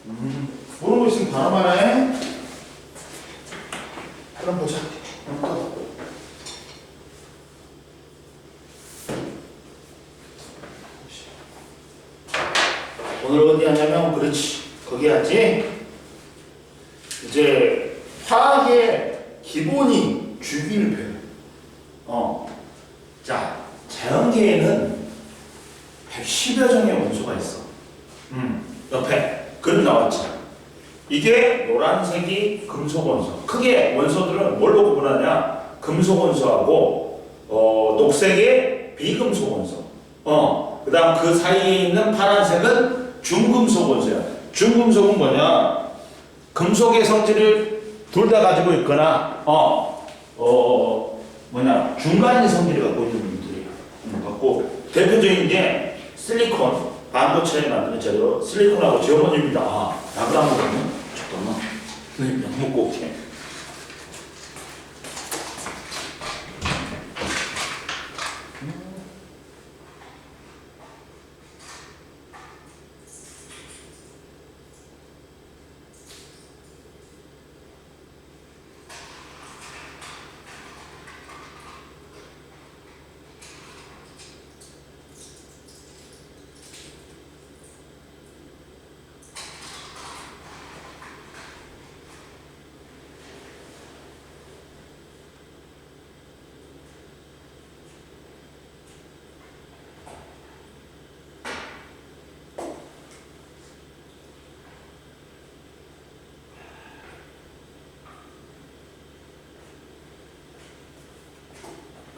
모르는 거 있으면 바로 말해. 그럼 보자. 오늘 어디 하냐면, 그렇지. 거기 하지. 이제 화학의 기본이 주기율표. 자, 자연계에는 110여 종의 원소가 있어. 옆에 글 나왔지. 이게 노란색이 금속 원소. 크게 원소들은 뭘로 구분하냐? 금속 원소하고 녹색의 비금속 원소. 그다음 그 사이에 있는 파란색은 중금속 원소야. 중금속은 뭐냐? 금속의 성질을 둘 다 가지고 있거나 중간인 성질을 갖고 있는 분들이야. 갖고 대표적인 게 실리콘, 반도체에 만드는 재료 실리콘하고 지어본입니다. 약을 한 거거든요. 잠깐만. 선생님 약 먹고 올게.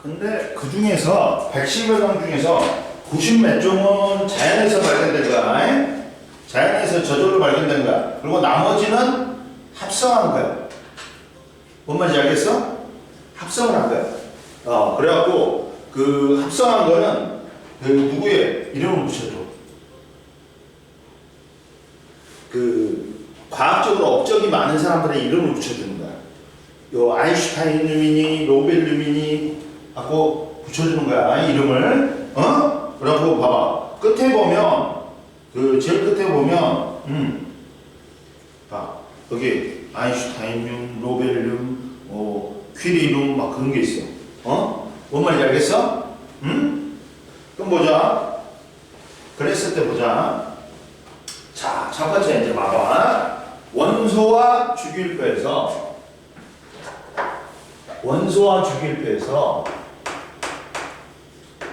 근데 그 중에서 110여 종 중에서 90 몇 종은 자연에서 발견된 거야. 자연에서 저절로 발견된 거야. 그리고 나머지는 합성한 거야. 뭔 말인지 알겠어? 합성을 한 거야. 그래갖고 그 합성한 거는 그 누구의 이름을 붙여줘. 그 과학적으로 업적이 많은 사람들의 이름을 붙여주는 거야. 요 아인슈타인님이니 노벨님이니 하고 붙여주는 거야, 이름을. 그래갖고 봐봐. 끝에 보면, 제일 끝에 보면, 봐. 여기 아인슈타인륨, 노벨륨, 퀴리륨, 막 그런 게 있어. 뭔 말인지 알겠어? 그럼 보자. 그랬을 때 보자. 자, 첫 번째 이제 봐봐. 원소와 주기율표에서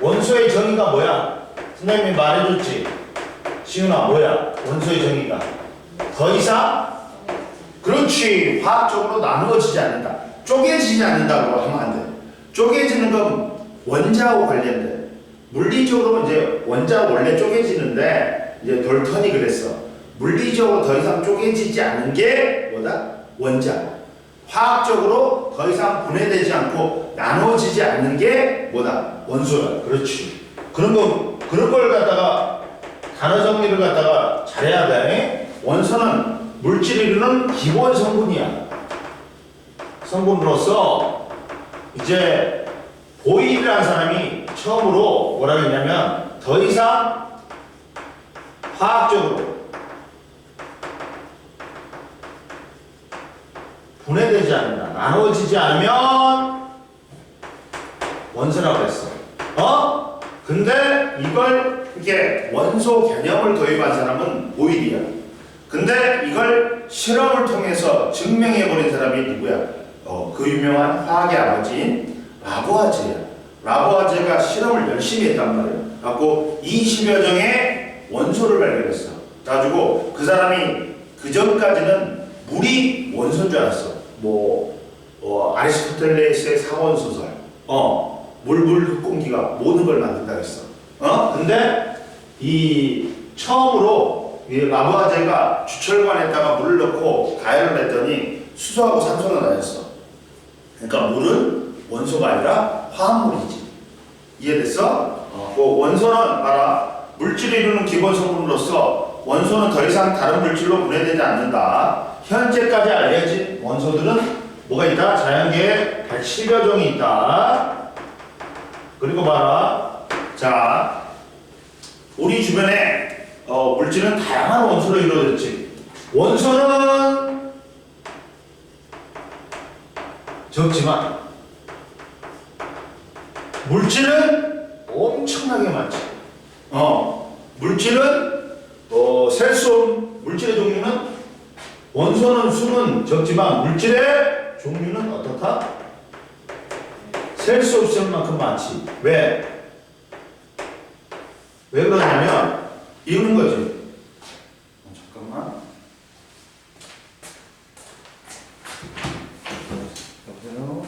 원소의 정의가 뭐야? 선생님이 말해줬지? 시윤아, 뭐야? 원소의 정의가 더 이상? 그렇지. 화학적으로 나누어지지 않는다. 쪼개지지 않는다고 하면 안 돼. 쪼개지는 건 원자하고 관련돼. 물리적으로 이제 원자가 원래 쪼개지는데 이제 돌턴이 그랬어. 물리적으로 더 이상 쪼개지지 않은 게 뭐다? 원자. 화학적으로 더 이상 분해되지 않고 나눠지지 않는 게 뭐다? 원소다. 그렇지. 그런 걸 갖다가 단어 정리를 갖다가 잘해야 돼. 원소는 물질을 이루는 기본 성분이야. 성분으로서 이제 보일이라는 사람이 처음으로 뭐라 했냐면 더 이상 화학적으로 분해되지 않는다. 나눠지지 않으면 원소라고 했어. 근데 이걸 이렇게 원소 개념을 도입한 사람은 보일이야. 근데 이걸 실험을 통해서 증명해버린 사람이 누구야? 그 유명한 화학의 아버지인 라보아제야. 라보아제가 실험을 열심히 했단 말이야. 갖고 20여 종의 원소를 발견했어. 가지고 그 사람이 그 전까지는 물이 원소인 줄 알았어. 아리스토텔레스의 사원소설, 물, 흙공기가 모든 걸 만든다고 했어. 근데 이 처음으로 이 라보아제가 주철관에다가 물을 넣고 가열을 했더니 수소하고 산소가 나왔어. 그러니까 물은 원소가 아니라 화합물이지. 이해됐어? 그 원소는 봐라. 물질을 이루는 기본 성분으로서 원소는 더 이상 다른 물질로 분해되지 않는다. 현재까지 알려진 원소들은 뭐가 있다? 자연계에 110여 종이 있다. 그리고 봐라. 자, 우리 주변에 물질은 다양한 원소로 이루어졌지. 원소는 적지만 물질은 엄청나게 많지. 물질은 셀 수 없는 물질의 종류는 원소는 수는 적지만 물질의 종류는 어떻다? 셀 수 없을 만큼 많지. 왜? 왜 그러냐면 이유는 거지. 잠깐만. 여보세요?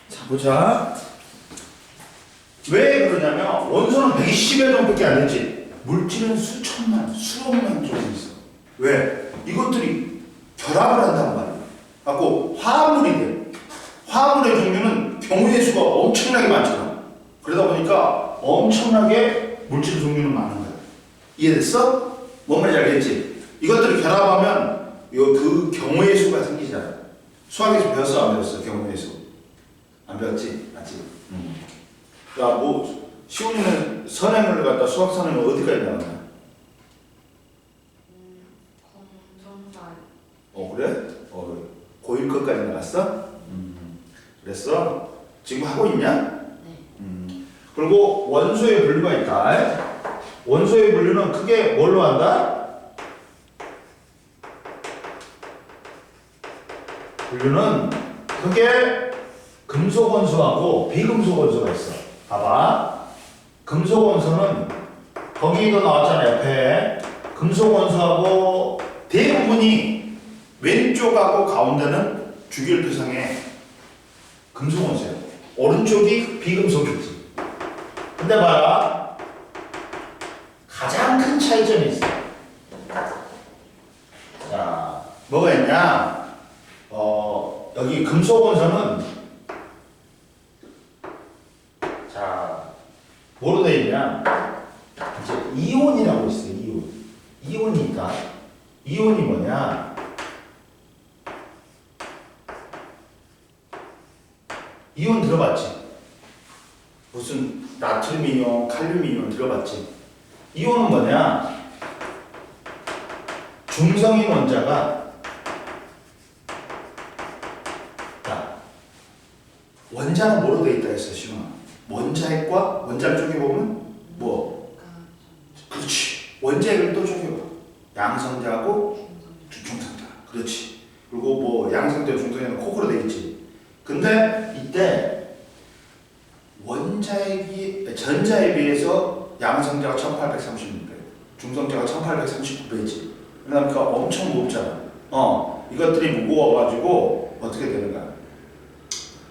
자, 보자. 왜 그러냐면 원소는 120여 정도밖에 안 되지. 물질은 수천만, 수억만 정도 있어. 왜? 이것들이 결합을 한단 말이야. 갖고 화합물이 돼. 화합물의 종류는 경우의 수가 엄청나게 많잖아. 그러다 보니까 엄청나게 물질 종류는 많은 거야. 이해됐어? 뭔 말인지 알겠지? 이것들을 결합하면 그 경우의 수가 생기잖아. 수학에서 배웠어? 안 배웠어? 경우의 수. 안 배웠지? 맞지? 야, 뭐 시온이는 선행을 갖다 수학 선행을 어디까지 나왔나? 검정살. 그래? 고1 것까지 나갔어? 그랬어? 지금 하고 있냐? 네. 그리고 원소의 분류가 있다. 원소의 분류는 크게 뭘로 한다? 분류는 크게 금속 원소하고 비금속 원소가 있어. 봐봐. 금속 원소는 거기도 나왔잖아. 옆에 금속 원소하고 대부분이 왼쪽하고 가운데는 주기율표상에 금속 원소야. 오른쪽이 비금속이지. 근데 봐라. 가장 큰 차이점이 있어. 자, 뭐가 있냐? 여기 금속 원소는 자, 뭐로 되어 있냐? 이제 이온이라고 있어. 이온이 있다. 이온이 뭐냐? 이온 들어봤지? 무슨 나트륨 이온, 칼륨 이온 들어봤지? 이온은 뭐냐? 중성인 원자가 원자는 뭐로 되어 있다 했어, 시훈아? 원자핵과 원자를 쪼개보면 뭐? 그렇지. 원자핵을 또 쪼개봐. 양성자하고 중성자. 그렇지. 그리고 뭐 양성자, 중성자는 코크로 되어 있지. 근데 이때 원자핵이 전자에 비해서 양성자가 1836배, 중성자가 1839배지. 그러니까 엄청 무겁잖아. 이것들이 무거워가지고 어떻게 되는가?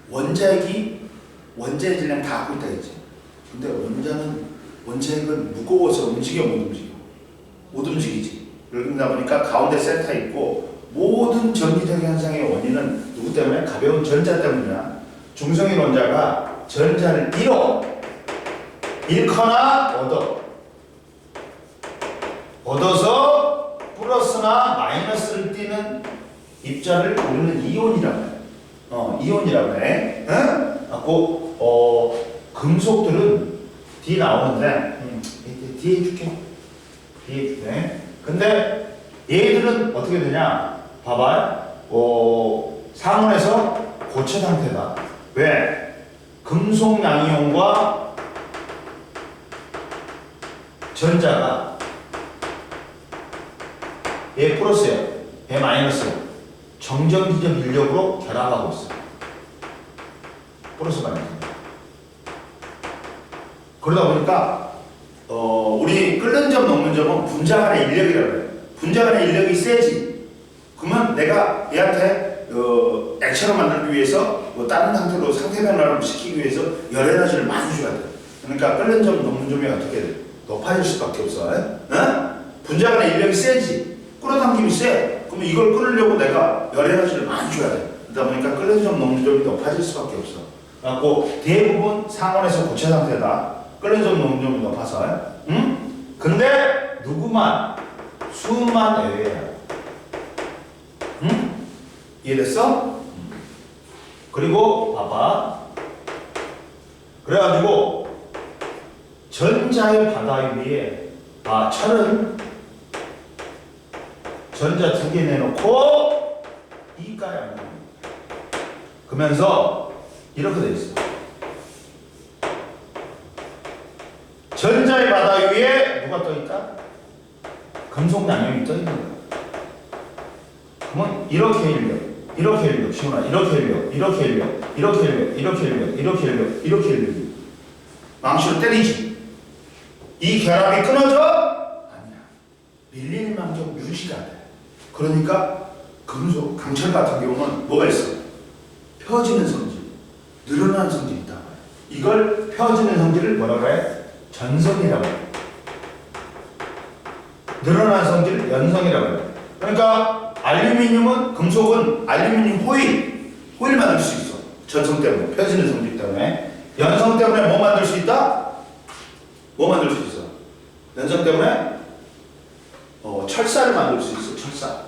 원자의 질량 다 갖고 있다 했지. 근데 원자핵은 무거워서 움직여 못 움직여. 못 움직이지. 그러다 보니까 가운데 센터 있고 모든 전기적 현상의 원인은 누구 때문에? 가벼운 전자 때문이야. 중성인 원자가 전자를 잃거나 얻어. 얻어서 플러스나 마이너스를 띠는 입자를 우리는 이온이라고 해. 이온이라고 해. 응? 갖고 금속들은 D 나오는데 D 해줄게. D 해줄게. 근데 얘들은 어떻게 되냐? 봐봐. 상온에서 고체 상태다. 왜? 금속 양이온과 전자가 얘 플러스야, 얘 마이너스야. 정전기적 인력으로 결합하고 있어. 플러스 마이너스. 그러다 보니까 우리 끓는 점 녹는 점은 분자 간의 인력이라고 해요. 분자 간의 인력이 세지. 그러면 내가 얘한테 액체로 만들기 위해서 다른 상태로 상태 변화를 시키기 위해서 열 에너지를 많이 줘야 돼. 그러니까 끓는 점 녹는 점이 어떻게 돼? 높아질 수밖에 없어. 분자 간의 인력이 세지. 끌어당김이 세. 그러면 이걸 끓으려고 내가 열 에너지를 많이 줘야 돼. 그러다 보니까 끓는 점 녹는 점이 높아질 수밖에 없어. 그래갖고 대부분 상온에서 고체 상태다. 끓는 점 녹는 점이 높아서. 근데 누구만 수만 예외야. 이해됐어? 그리고 봐봐. 그래가지고 전자의 바다 위에 철은 전자 2개 내놓고 이가에 안 나옵니다. 그러면서 이렇게 돼 있어. 전자의 바다 위에 누가 떠 있다? 금속 양이온이 떠 있는 거야. 그러면 이렇게 일력, 시원아, 이렇게 일력. 망치로 때리지. 이 결합이 끊어져? 아니야. 밀리는 만큼 유지가 돼. 그러니까 금속, 강철 같은 경우는 뭐가 있어? 펴지는 성질, 늘어나는 성질이 있다. 이걸 펴지는 성질을 뭐라고 해? 전성이라고 해. 늘어나는 성질을 연성이라고 해. 그러니까 알루미늄은, 금속은 알루미늄 호일 만들 수 있어. 전성 때문에, 펴지는 성질 때문에. 연성 때문에 뭐 만들 수 있다? 뭐 만들 수 있어? 연성 때문에 철사를 만들 수 있어. 철사.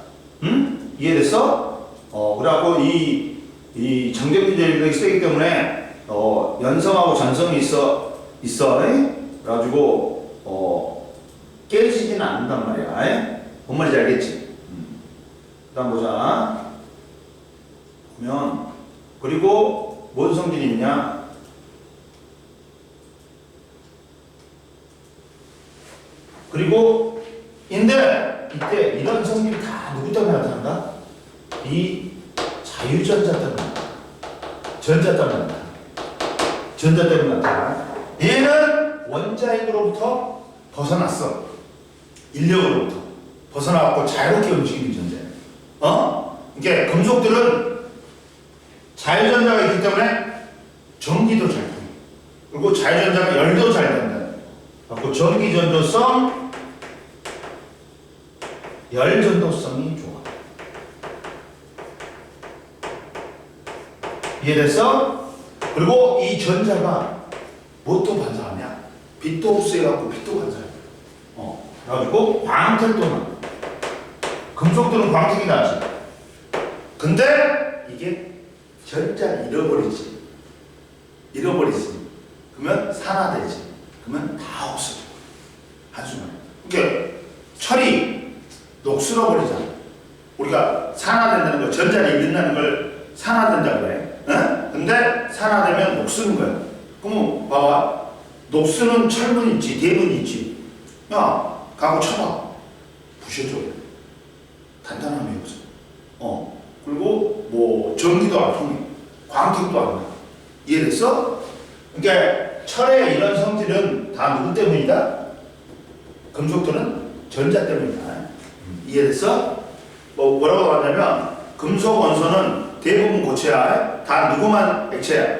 이해됐어? 그래갖고 이 정제기적 인력이 세기 때문에 연성하고 전성이 있어. 그래가지고 깨지진 않는단 말이야. 뭔 말인지 알겠지? 다음 보자. 보면 그리고 뭔 성질이 있냐? 그리고 이때 이런 성질이 다 누구 때문에 나타난다? 이 자유전자 때문에 나타난다. 전자 때문에 나타난다. 전자 때문에 나타난다. 얘는 원자핵으로부터 벗어났어. 인력으로부터 벗어나갖고 자유롭게 움직이는 전자예요. 이게 금속들은 자유전자가 있기 때문에 전기도 잘 통해. 그리고 자유전자가 열도 잘 된다. 그리고 전기전도성, 열전도성이 좋아. 이해됐어? 그리고 이 전자가 무엇도 반사하냐? 빛도 흡수해갖고 빛도 반사해. 그래가지고 광택도 나. 금속들은 광택이 나지. 근데 이게 전자를 잃어버리지. 그러면 산화되지. 그러면 다 없어져. 한순간에. 그러니까 철이 녹슬어 버리잖아. 우리가 산화된다는 거, 전자를 잃는다는 걸 산화된다고 해. 근데 산화되면 녹슬는 거야. 그럼 봐봐. 녹슬은 철분 있지, 대분 있지. 야, 가고 쳐봐. 부셔져. 단단함이 없어. 그리고 뭐 전기도 안 통해. 광택도 안 나. 이해됐어? 그러니까 철의 이런 성질은 다 누구 때문이다? 금속들은 전자 때문이다. 이해됐어? 뭐라고 하냐면 금속 원소는 대부분 고체야. 다 누구만 액체야?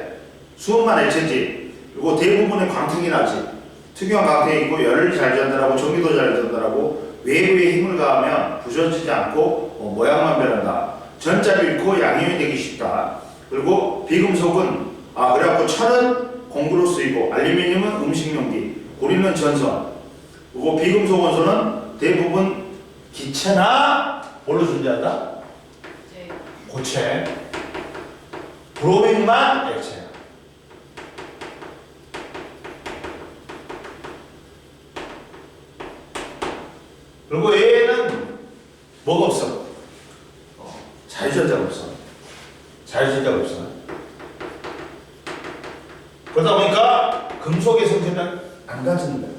수온만 액체지. 그리고 대부분의 광택이 나지. 특유한 광택이 있고 열을 잘 전달하고 전기도 잘 전달하고 외부에 힘을 가하면 부서지지 않고 모양만 변한다. 전자를 잃고 양이온이 되기 쉽다. 그리고 비금속은 그래갖고 철은 공구로 쓰이고 알루미늄은 음식용기, 고리는 전선. 그리고 비금속 원소는 대부분 기체나 뭘로 존재한다? 네. 고체. 브로민만 액체야. 그리고 얘는 뭐가 없어? 자유전자가 없어. 자유전자가 없어. 그러다 보니까 금속의 성질은 안 가지는 거야.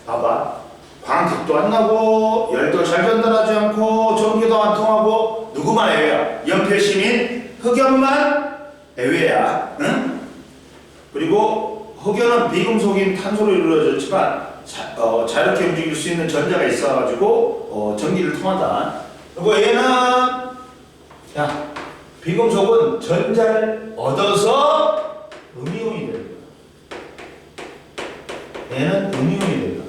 봐봐. 광택도 안 나고 열도 잘 전달하지 않고 전기도 안 통하고 누구만 애외야? 연필심인 흑연만 애외야. 응? 그리고 흑연은 비금속인 탄소로 이루어졌지만 자유롭게 움직일 수 있는 전자가 있어가지고 전기를 통한다. 그리고 얘는 야 비금속은 전자를 얻어서 음이온이 됩니다. 얘는 음이온이 됩니다.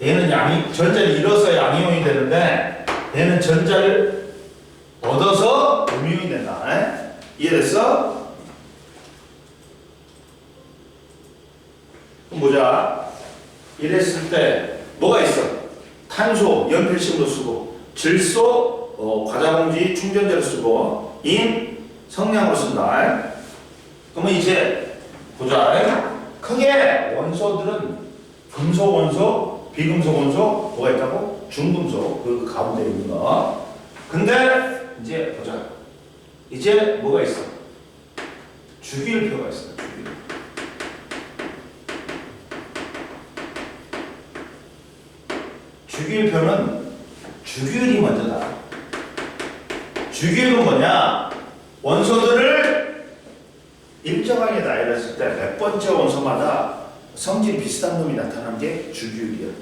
얘는 전자를 잃어서 양이온이 되는데 얘는 전자를 얻어서 음이온이 된다. 이해됐어? 그럼 보자. 이랬을 때 뭐가 있어? 탄소, 연필심으로 쓰고 질소, 과자봉지, 충전재로 쓰고 인, 성냥으로 쓴다. 그러면 이제 보자. 크게 원소들은 금속 원소, 비금속 원소 뭐가 있다고? 중금속 그 가운데 있는 거. 근데 이제 보자. 이제 뭐가 있어? 주기율표가 있어. 주기율표는 주기율이 먼저다. 주기율은 뭐냐? 원소들을 일정하게 나열했을 때 몇 번째 원소마다 성질이 비슷한 놈이 나타나는 게 주기율이야.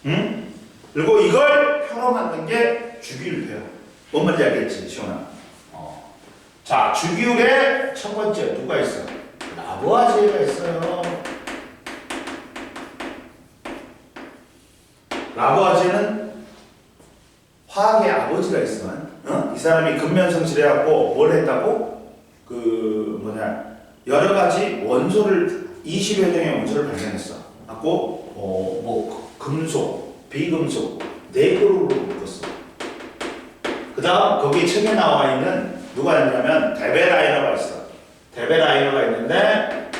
응? 그리고 이걸 표로 만든 게 주기율표야. 뭔 말인지 알겠지, 시원아? 자, 주기율의 첫 번째 누가 있어? 라보아제가 있어요. 라보아제는 화학의 아버지가 있어. 이 사람이 근면성실해갖고 뭘 했다고? 여러 가지 원소를 20여 종의 원소를 발견했어. 갖고 금속, 비금속 4그룹으로 묶었어. 그 다음 거기 책에 나와 있는 누가 있냐면 데베라이너가 있어. 데베라이너가 있는데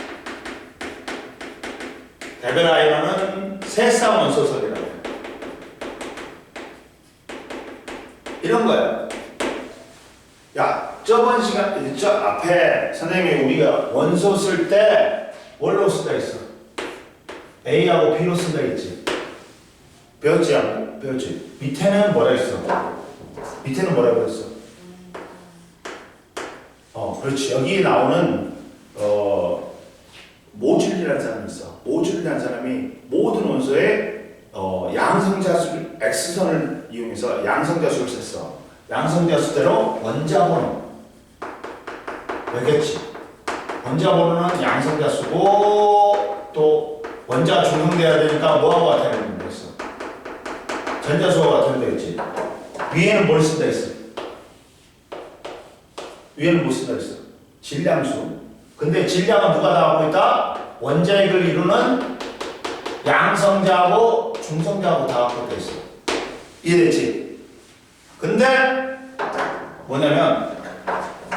데베라이너는 세쌍 원소설이라고 해. 이런 거야. 야, 저번 시간, 저 앞에 선생님이 우리가 원소 쓸 때 뭘로 쓴다 했어? A하고 B로 쓴다 했지? 배웠지? 안 배웠지? 밑에는 뭐라 했어? 밑에는 뭐라고 했어? 그렇지. 여기 나오는 모줄리라는 사람이 있어. 모줄리라는 사람이 모든 원소에 양성자수 X선을 이용해서 양성자수를 셌어. 양성자수대로 원자번호 알겠지? 원자번호는 양성자수고 또 원자가 중성돼야 되니까 뭐하고 같아야 된다고 했어? 전자수와 같아야 되겠지? 위에는 뭘 쓴다 했어? 위에는 뭐 쓴다 했어? 질량수. 근데 질량은 누가 다 갖고 있다? 원자핵을 이루는 양성자하고 중성자하고 다 갖고 있어. 이해됐지? 근데 뭐냐면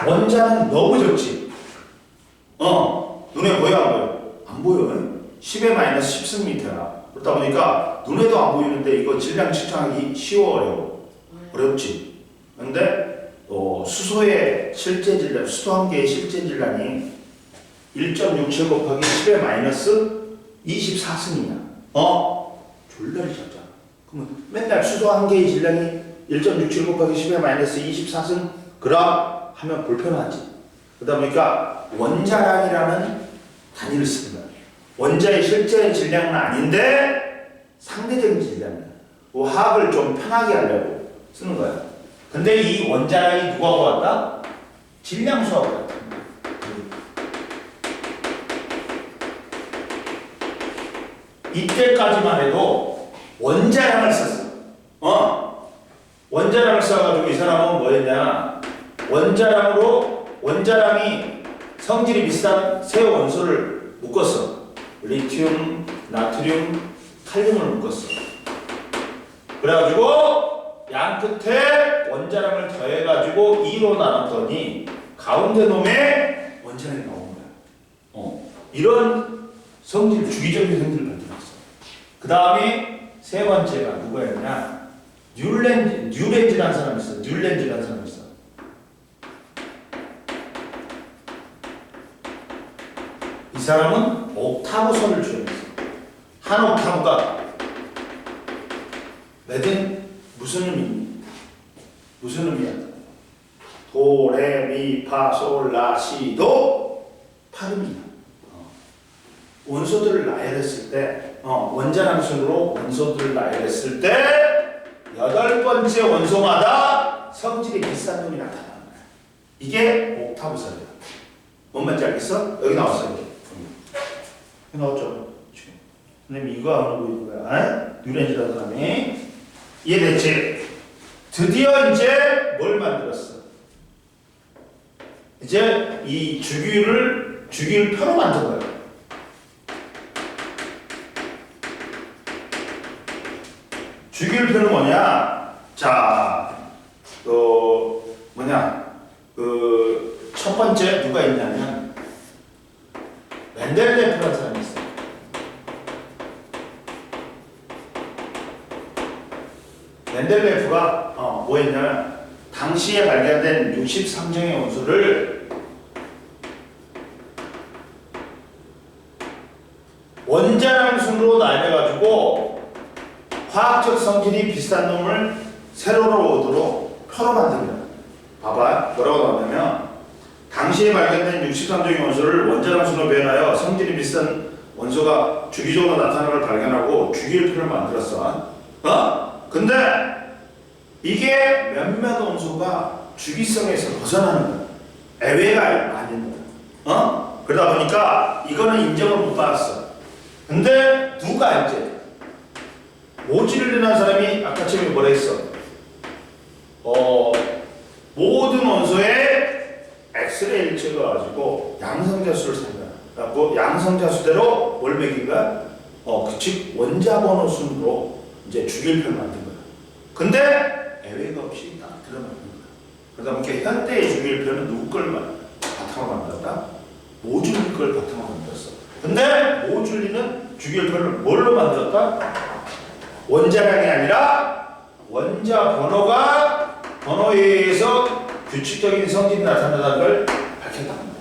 원자는 너무 적지. 눈에 보여 안 보여? 안 보여. 10의 마이너스 10승미터야. 그러다 보니까 눈에도 안 보이는데 이거 질량 측정하기 쉬워 어려워? 어렵지. 근데 수소의 실제 질량, 수소 한 개의 실제 질량이 1.67 곱하기 10의 마이너스 24승이야. 졸라 작잖아. 그러면 맨날 수소 한 개의 질량이 1.67 곱하기 10의 마이너스 24승 그람 하면 불편하지. 그러다 보니까 원자량이라는 단위를 쓰는 거야. 원자의 실제 질량은 아닌데 상대적인 질량이야. 화학을 좀 편하게 하려고 쓰는 거야. 근데 이 원자량이 누구하고 같다? 질량수하고 같다. 이때까지만 해도 원자량을 썼어. 원자량을 써가지고 이 사람은 뭐였냐? 원자량이 성질이 비슷한 세 원소를 묶었어. 리튬, 나트륨, 칼륨을 묶었어. 그래가지고 양 끝에 원자량을 더해가지고 2로 나눴더니 가운데 놈에 원자량이 나온 거야. 이런 성질, 주기적인 성질을 만들었어. 그 다음에 세 번째가 누구였냐? 뉴렌즈라는 사람이 있어. 뉴렌즈라는 사람이 있어. 이 사람은 옥타브선을 주장했어. 한 옥타브가 매든 무슨 의미? 무슨 의미야? 도, 레, 미, 파, 솔, 라, 시, 도, 파음이야. 원소들을 나열했을 때, 원자량 순으로 원소들을 나열했을 때 8번째 원소마다 성질이 비슷한 놈이 나타나는 거야. 이게 옥타브선이야. 뭔 말인지 알겠어? 여기 나왔어요. 여기 나왔죠? 지금. 선생님 이거 안 하고 있는 거야. 뉴렌즈라는 사람이. 이해됐지? 드디어 이제 뭘 만들었어? 이제 이 주기율표로 만든 거야. 주기율표는 뭐냐? 자, 첫 번째 누가 있냐면 멘델레프라는 사람이 있어. 멘델레프가 뭐 했냐면 당시에 발견된 63종의 원소를 원자량 순으로 나뉘어가지고 화학적 성질이 비슷한 놈을 세로로 오도록 표로 만든 거야. 봐봐. 뭐라고 나오냐면 당시에 발견된 63종의 원소를 원자량 순으로 변하여 성질이 비슷한 원소가 주기적으로 나타나는 걸 발견하고 주기율표를 만들었어. 근데 이게 몇몇 원소가 주기성에서 벗어나는 거야. 애외가 아닌 거야. 그러다 보니까 이거는 인정을 못 받았어. 근데 누가 이제 모질이라는 사람이 아까 처음에 뭐라 했어? 모든 원소의 엑스레이를 찍어가지고 양성자수를 산다. 그래갖고 양성자수대로 뭘 매긴 거야? 즉 원자번호 순으로 이제 주기율표를 만든 거야. 근데 애외가 없이 딱 들어맞는 거야. 그러다 보니까 현대의 주기율표는 누구 걸 바탕으로 만들었다? 모줄리 걸 바탕으로 만들었어. 근데 모줄리는 주기율표를 뭘로 만들었다? 원자량이 아니라 원자 번호에 의해서 규칙적인 성질이 나타난다는 걸 밝혔다는 거예요.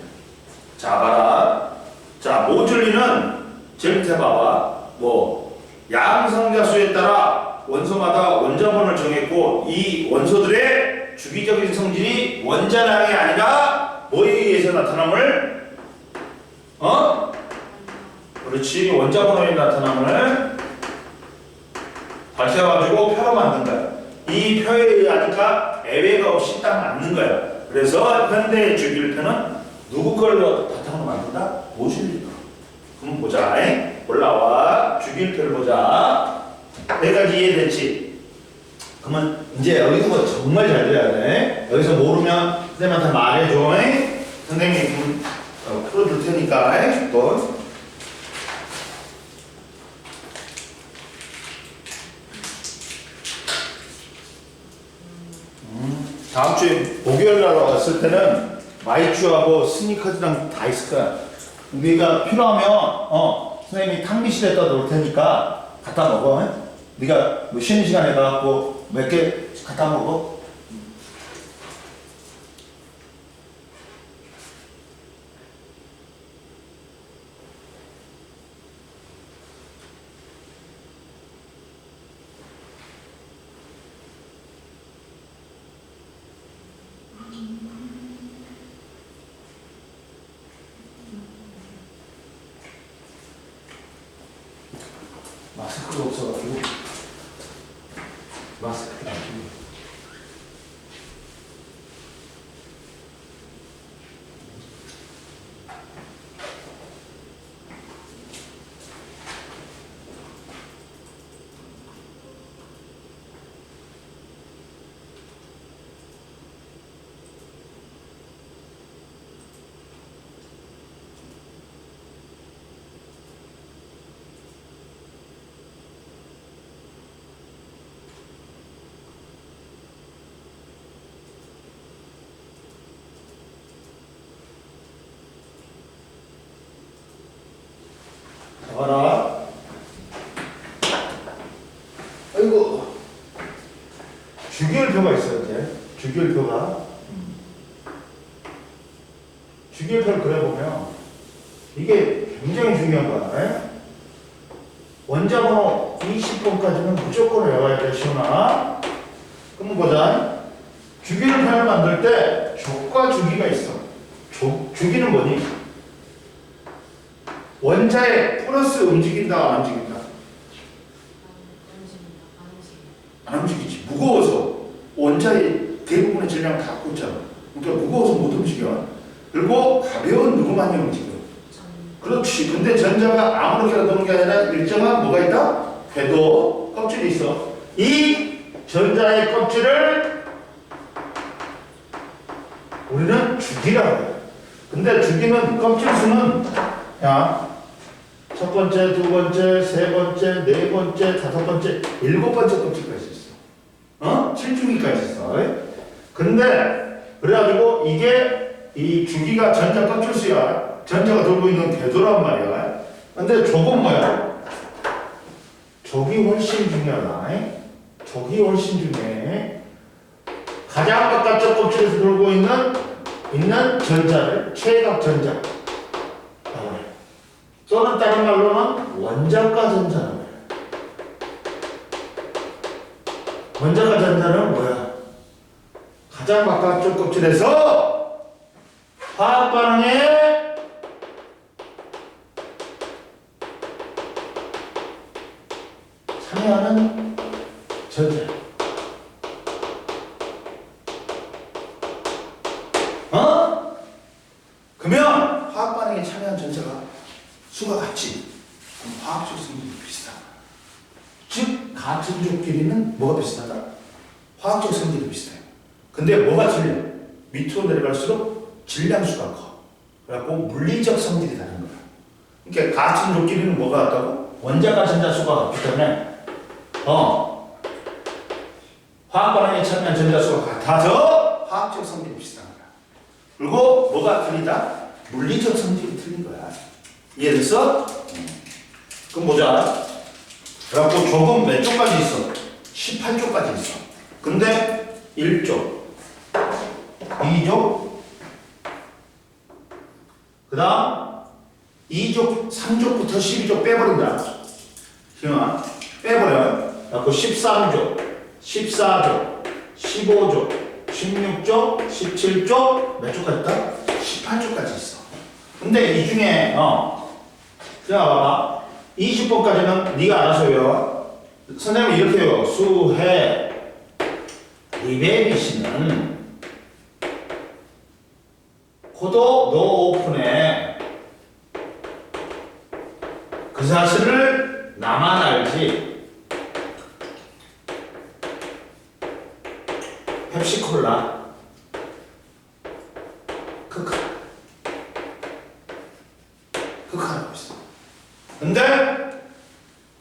자, 봐라. 자, 모줄리는 제일 밑에 봐봐. 양성자수에 따라 원소마다 원자 번호를 정했고 이 원소들의 주기적인 성질이 원자량이 아니라 뭐에 의해서 나타남을 그렇지. 원자 번호에 나타남을 밝혀가지고 표로 만든 거야. 이 표에 의하니까 애외가 없이 딱 맞는 거야. 그래서 현대의 주기율표는 누구 걸로 바탕으로 만든다? 모질리 거. 그럼 보자. 올라와. 주기율표를 보자. 여기까지 이해됐지? 그러면 이제 여기서 정말 잘 들어야 돼. 여기서 모르면 선생님한테 말해줘. 선생님이 풀어줄 테니까 또. 다음 주에 목요일 날 왔을 때는 마이쮸하고 스니커즈랑 다 있을 거야. 네가 필요하면 선생님이 탕비실에다 놓을 테니까 갖다 먹어. 네가 뭐 쉬는 시간에 가갖고 몇 개 갖다 먹어. 마스크가 없어가지고 마스크를 안 쓰고. 아이고. 주기율표가 있어요, 이제. 주기율표가. 주기율표를 그려보면 이게 굉장히 중요한 거야. 에? 원자번호 20번까지는 무조건 외워야 돼, 시훈아. 그럼 보자. 주기율표를 만들 때 족과 주기가 있어. 주기는 뭐니? 원자에 플러스 움직인다, 안 움직인다? 안 움직이지. 무거워서 원자의 대부분의 질량을 갖고 있잖아. 그러니까 무거워서 못 움직여. 그리고 가벼운 누구만이 움직여. 그렇지. 근데 전자가 아무렇게나 도는 게 아니라 일정한 뭐가 있다? 궤도, 껍질이 있어. 이 전자의 껍질을 우리는 주기라고 해. 근데 주기는 껍질 수는 야, 첫 번째, 두 번째, 세 번째, 네 번째, 다섯 번째, 일곱 번째 껍질까지 있어. 어? 7주기까지 있어. 근데 그래가지고 이게 이 주기가 전자 껍질수야. 전자가 돌고 있는 궤도란 말이야. 근데 족은 뭐야? 족이 훨씬 중요하다. 족이 훨씬 중요해. 가장 바깥쪽 껍질에서 돌고 있는 전자를 최각 전자. 또는 다른 말로는 원자가 전자라고 해. 원자가 전자는 뭐야? 가장 바깥쪽 껍질에서 화학 반응에 참여하는 전자. 어? 그러면 화학 반응에 참여한 전자가 수가 같지. 그럼 화학적 성질이 비슷하다. 즉 같은 족끼리는 뭐가 비슷하다? 화학적 성질이 비슷해. 근데 뭐가 틀려? 밑으로 내려갈수록 질량수가 커. 그래갖고 물리적 성질이 다른 거야. 그러니까 같은 족끼리는 뭐가 같다고? 원자가 전자수가 같기 때문에 화학 반응에 참여한 전자수가 같아서 화학적 성질이 비슷한 거야. 그리고 뭐가 틀리다? 물리적 성질이 틀린 거야. 이해됐어? 그럼 보자. 그래갖고 족은 몇 쪽까지 있어? 18쪽까지 있어. 근데 1쪽, 2쪽, 그 다음 2쪽, 3쪽부터 12쪽 빼버린다. 희영아, 빼버려. 그래갖고 13쪽, 14쪽, 15쪽, 16쪽, 17쪽, 몇 쪽까지 있다? 18쪽까지 있어. 근데 이 중에 자 봐봐. 20번까지는 네가 알아서 외워. 선생님이 이렇게 외워. 수해 리베비 씨는 코도 노 오픈에 그 사실을 나만 알지. 펩시콜라 극하라고 있어. 근데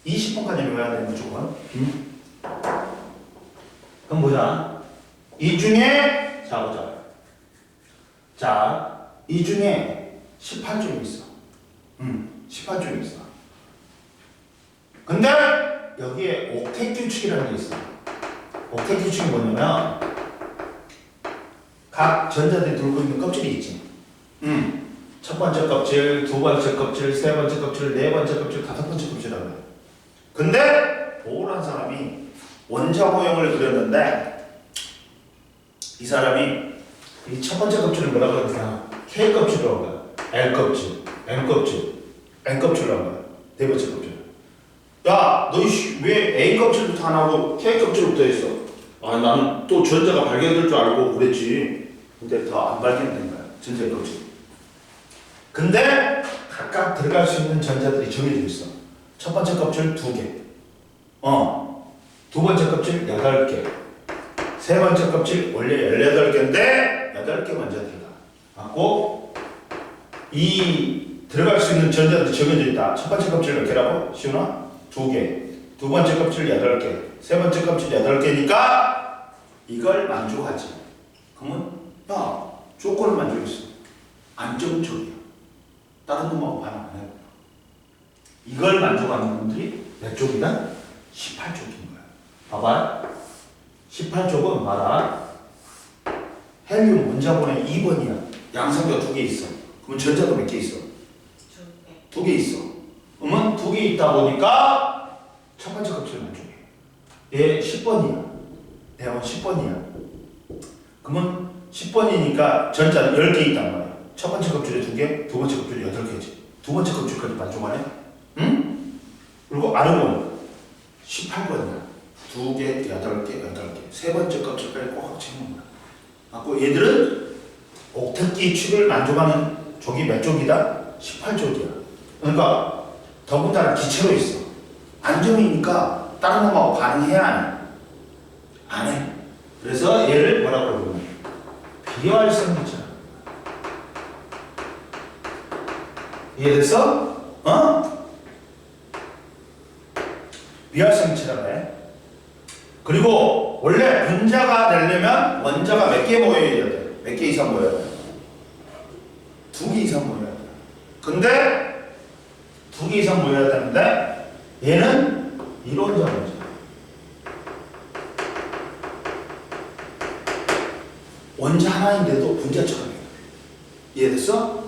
20번까지 외워야 되는 무조건. 그럼 보자. 이 중에 자 보자. 자, 이 중에 18쪽이 있어. 18쪽이 있어. 근데 여기에 옥텟 규칙이라는 게 있어. 옥텟 규칙이 뭐냐면 각 전자들이 돌고 있는 껍질이 있지. 첫 번째 껍질, 두 번째 껍질, 세 번째 껍질, 네 번째 껍질, 다섯 번째 껍질이라고 해. 근데 보울한 사람이 원자 모형을 그렸는데 이 사람이 이 첫 번째 껍질을 뭐라고 그러냐? K 껍질이라고 해. L 껍질, N 껍질, N 껍질이라고 해. 네 번째 껍질. 야, 너 왜 A 껍질부터 안 하고 K 껍질부터 했어? 아, 나는 또 전자가 발견될 줄 알고 그랬지. 근데 더 안 발견된 거야. 전자 껍질. 근데 각각 들어갈 수 있는 전자들이 정해져 있어. 첫 번째 껍질 2개. 두 번째 껍질 8개. 세 번째 껍질 원래 18개인데 8개 먼저 들어가. 맞고 이 들어갈 수 있는 전자들이 정해져 있다. 첫 번째 껍질 몇 개라고? 시훈아? 2개. 두 번째 껍질 8개. 세 번째 껍질 8개니까 이걸 만족하지. 그러면 야, 조건을 만족했어. 안정적이야. 다른 놈하고 반응 안 해. 이걸 만족하는 놈들이 몇 쪽이다? 18쪽인 거야. 봐봐. 18쪽은 봐라. 헬륨 원자번에 2번이야. 양성자 2개 있어. 그럼 전자도 몇 개 있어? 2개 있어. 그러면 2개 있다 보니까 첫 번째 껍질 만족해. 얘 10번이야. 얘는 10번이야. 그러면 10번이니까 전자 10개 있단 말이야. 첫 번째 껍질에 2개, 두 번째 껍질에 8개지. 두 번째 껍질까지 만족하네? 응? 그리고 아르곤 18번이야. 2개, 8개, 8개. 세 번째 껍질까지 꽉 채우는 거야. 갖고 얘들은 옥택기 축을 만족하는 족이 몇 족이다? 18족이야. 그러니까 더군다나 기체로 있어. 안정이니까 다른 놈하고 반응해야 안 해. 안 해. 그래서 얘를 뭐라고 그러냐? 비활성기체라고. 이해됐어? 어? 비활성기체라고 해. 그리고 원래 분자가 되려면 원자가 몇 개 모여야 돼? 몇 개 이상 모여야 돼? 2개 이상 모여야 돼. 근데 2개 이상 모여야 되는데 얘는 이론자 문제. 원자 하나인데도 분자처럼 해. 이해됐어?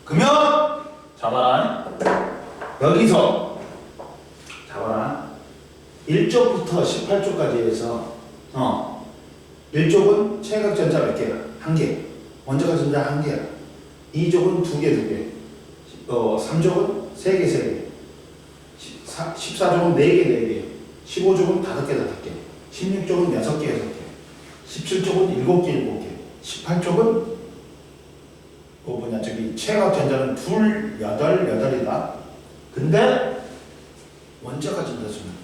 그러면 잡아라. 여기서 잡아라. 1쪽부터 18쪽까지 해서 1쪽은 체각전자 몇 개야? 1개. 원자가 전자 1개야. 2쪽은 2개. 3쪽은 3개. 14쪽은 4개. 15쪽은 5개. 16쪽은 6개. 17쪽은 7개. 18쪽은 체각전자는 2, 8이다. 근데 원자가 전자수는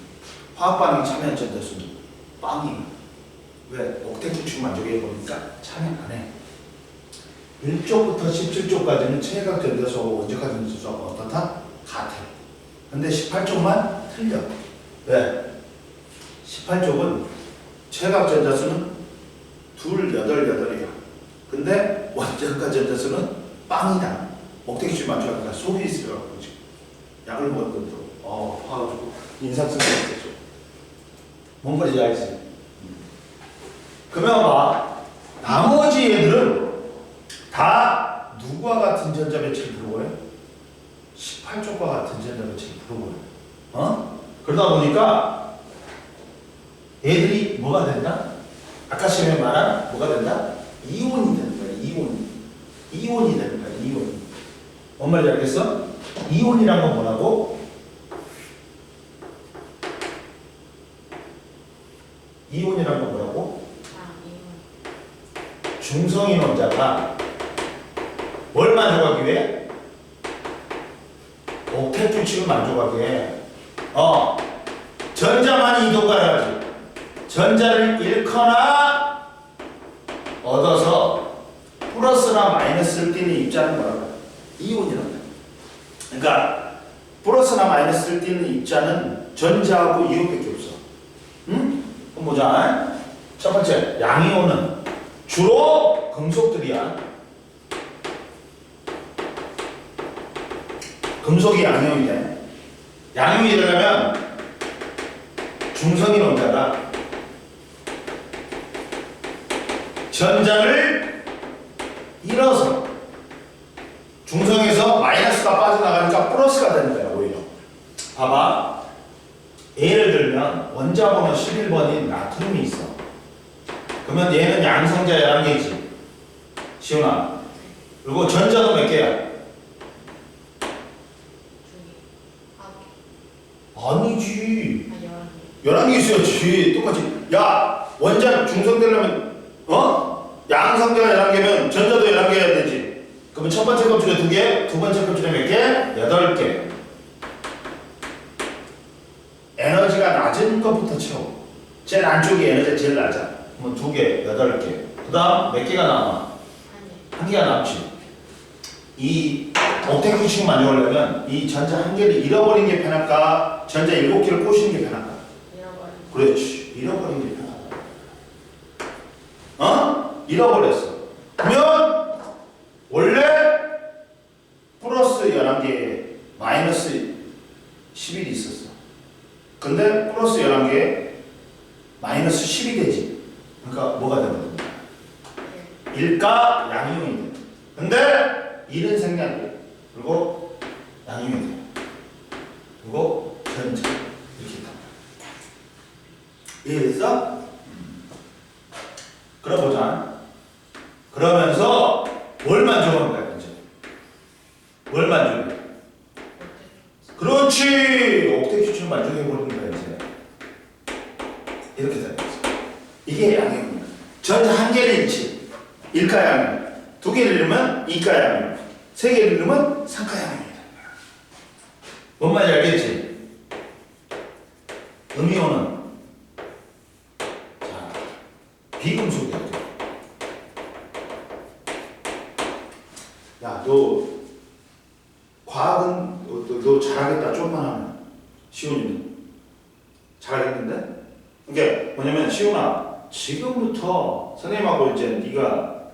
화학 반응이 참여한 전자수는 빵이야. 왜? 옥택기축 만족해 보니까 참여 안 해. 1쪽부터 17쪽까지는 체각 전자수하고 원자가 전자수하고 어떻다? 같아. 근데 18쪽만 틀려. 왜? 18쪽은 체각 전자수는 2, 8이야. 근데 원자가 전자수는 빵이다. 옥택기축 만족하니까 속이 있으라고 지금 약을 먹었거든. 화가지고 인상 쓰고 있었죠. 뭔 말인지 알지? 그러면 봐. 나머지 애들은 다 누구와 같은 전자 배치를 부르고요? 18쪽과 같은 전자 배치를 부르고요. 그러다 보니까 애들이 뭐가 된다? 아까 시험에 말한 뭐가 된다? 이온이 되는 거야. 이온이 되는 거야. 이온. 뭔 말인지 알겠어? 이온이란 건 뭐라고? 이온이란 건 뭐라고? 중성인 원자가 뭘 만족하기 위해? 옥텟 규칙을 만족하기 위해 전자만 이동가야지. 전자를 잃거나 얻어서 플러스나 마이너스를 띠는 입자는 뭐라고? 이온이란다. 그러니까 플러스나 마이너스를 띠는 입자는 전자하고 이온밖에 없어. 응? 그럼 보자. 첫 번째, 양이온은 주로 금속들이야. 금속이 양이온이 돼. 양이온이 되려면 중성인 원자가 전자를 잃어서 중성에서 마이너스가 빠져나가니까 플러스가 되는 거야. 오히려 봐봐. 예를 들면 원자 번호 11번인 나트륨이 있어. 그러면 얘는 양성자 11개지. 시훈아. 그리고 전자도 몇 개야? 아니지. 11개 있어야지. 똑같이. 야, 원자 중성 되려면 양성자가 11개면 전자도 11개 해야 되지. 그러면 첫 번째 껍질에 2개, 두 번째 껍질에 몇 개? 8개. 에너지가 낮은 것부터 채워. 제일 안쪽에 에너지가 제일 낮아. 그러면 2개, 8개. 그 다음 몇 개가 남아? 1개가 남지. 이 옥텟 규칙 만족하려면 이 전자 1개를 잃어버린 게 편할까? 전자 7개를 꼬시는 게 편할까? 그렇지. 잃어버린 게 편하다. 잃어버렸어. 그러면 원래 플러스 11개에 마이너스 11이 있었어. 근데 플러스 11개에 마이너스 10이 되지. 그러니까 뭐가 되거든? 일가 양이온이 돼. 근데 1은 생략이야. 그리고 양이온이 돼. 그리고 전자 이렇게 있단 말이야. 이해됐어? 그럼 보자. 그러면서 뭘 만족하는 거야 이제? 뭘 만족해? 그렇지. 옥텟 규칙을 만족해버리는 거야 이제. 이렇게 되는 거지. 이게 양이온이야. 전자 한 개를 잃지. 일가양이온. 두 개를 잃으면 이가양이온. 세 개를 잃으면 삼가양이온이다. 뭔 말인지 알겠지? 음이온은 자 비금속이야. 야, 너 과학은 너 잘하겠다. 좀만 하면 시훈이는 잘하겠는데? 이게 뭐냐면 시훈아 지금부터 선생님하고 이제 네가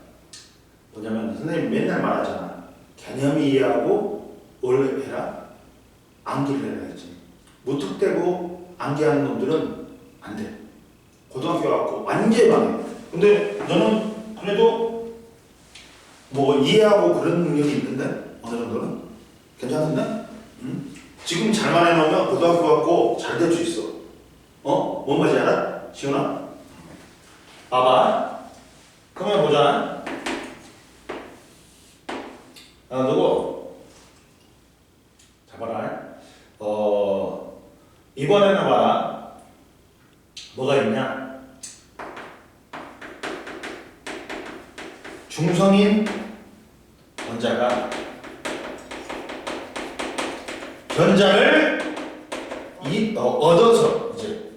뭐냐면 선생님 맨날 말하잖아. 개념이 이해하고 원래 해라. 암기를 해라 했지. 무턱대고 암기하는 놈들은 안 돼. 고등학교 가고 완전히 망해. 근데 너는 그래도 뭐 이해하고 그런 능력이 있는데 어느 정도는 괜찮은데? 응? 지금 잘만 해놓으면 고등학교 가고 잘 될 수 있어. 어? 뭔 말인지 알아? 시훈아? 봐봐. 그러면 보자. 누구? 잡아라. 이번에는 봐라. 뭐가 있냐? 중성인 원자가 전자를 얻어서 이제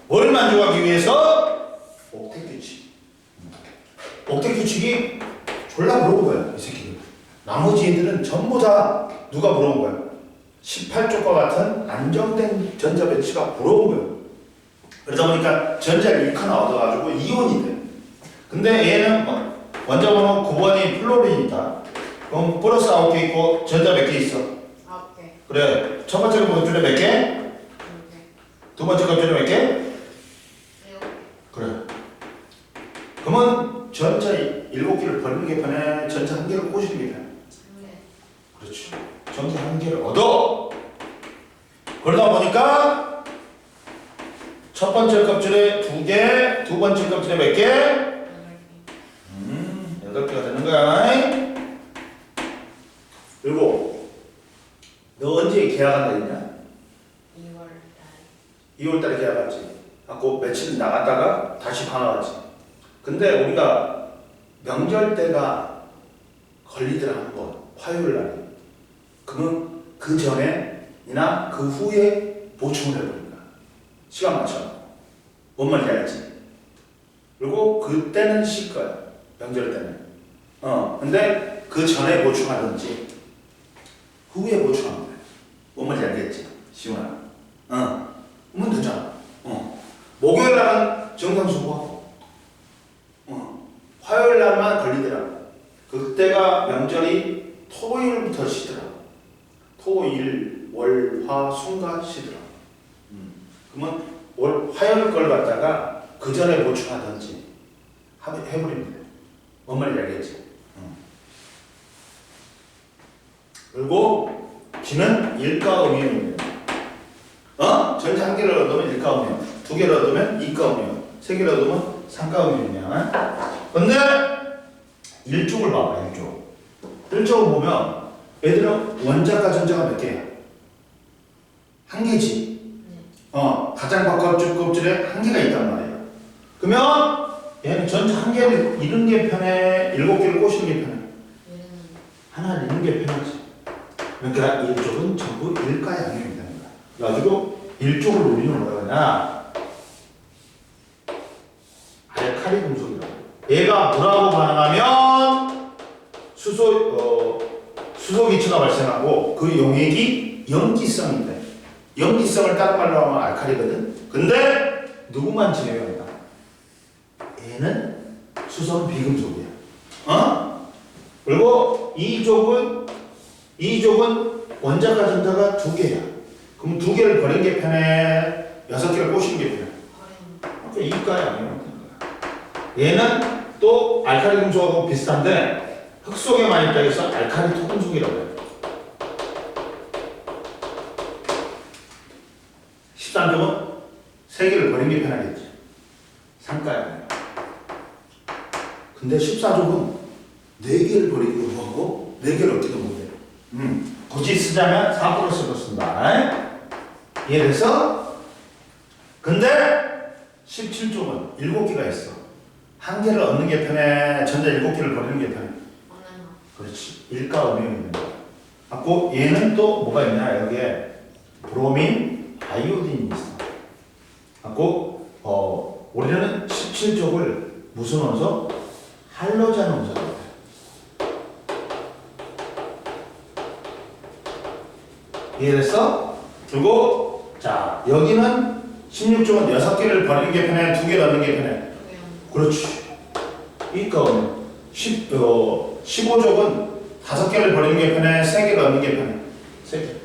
뭘 만족하기 위해서 옥텟 규칙. 옥텟 규칙이 졸라 물어본 거야 이 새끼들. 나머지 애들은 전부 다 누가 물어본 거야? 18쪽과 같은 안정된 전자 배치가 물어본 거야. 그러다 보니까 전자를 1하나 얻어가지고 이온이 돼. 근데 얘는 원자 번호 9번이 플로린이다. 그럼 플러스 9개 있고 전자 몇 개 있어? 9개. 그래. 첫 번째 껍질에 몇 개? 2개. 두 번째 껍질에 몇 개? 7개. 그래. 그러면 전자 7개를 버리는 게 편해? 전자 1개를 꽂이는 게 편해? 그렇지. 전자 1개를 얻어! 그러다 보니까 첫 번째 껍질에 2개, 두 번째 껍질에 몇 개? 8개가 되는 거야. 그리고 너 언제 계약한다 했냐? 2월달에 계약하지. 갖고 며칠 나갔다가 다시 방학하지. 근데 우리가 명절 때가 걸리더라 한번 화요일 날에. 그러면 그 전에나 그 후에 보충을 해버린다. 시간 맞춰. 뭔 말인지 알지? 그리고 그때는 쉴 거야. 명절 때는. 근데 그 전에 보충하든지 후에 보충하면 돼. 뭔 말인지 알겠지? 시원하. 그러면 되잖아. 목요일 날은 정상 수고하고. 화요일 날만 걸리더라. 그때가 명절이 토요일부터 쉬더라. 토일, 월, 화, 수가 쉬더라. 그러면 화요일 걸 갖다가 그 전에 보충하든지 해버리면 돼. 뭔 말인지 알겠지? 그리고 기는 일가 음이온입니다. 전자 1개를 얻으면 일가 음이온, 2개를 얻으면 이가 음이온, 3개를 얻으면 삼가 음이온이야. 근데 일쪽을 봐봐. 일쪽을 보면 얘들은 원자가 전자가 몇 개야? 1개지. 가장 바깥쪽 껍질에 1개가 있단 말이야. 그러면 얘는 전자 1개를 잃은 게 편해? 7개를 꽂히는 게 편해? 하나를 잃는 게 편하지. 그러니까 일쪽은 전부 일가양이온이 되는 거야. 그래가지고 일쪽을 우리는 뭐라 그러냐? 알칼리 금속이라고. 얘가 뭐라고 반응하면 수소 기체가 발생하고 그 용액이 염기성인데, 염기성을 다른 말로 하면 알칼리거든. 근데 누구만 제외한다? 얘는 수소는 비금속이야. 그리고 이쪽은 원자가 전자가 2개야. 그럼 2개를 버린 게 편해? 6개를 꽂히는 게 편해? A가 0이면 되는 거야. 얘는 또 알칼리 금속하고 비슷한데 흑속에만 있다 해서 알칼리 토금속이라고 해요. 13족은 3개를 버린 게 편하겠지. 상가야. 근데 14족은 4개를 버리기도 하고 4개를 얻기도 못해. 굳이 쓰자면 4 플러스로 쓴다. 이해돼서? 근데 17족은 7개가 있어. 1개를 얻는 게 편해? 전자 7개를 버리는 게 편해? 그렇지. 일가 음영이 된다. 갖고 얘는 또 뭐가 있냐? 여기에 브로민, 아이오딘이 있어. 갖고 우리는 17족을 무슨 원소? 할로젠 원소라고 해요. 이해됐어? 그리고 자 여기는 16족은 6개를 버리는 게 편해? 2개를 얻는 게 편해? 그렇지. 그러니까 15족은 5개를 버리는 게 편해? 3개를 얻는 게 편해? 3개.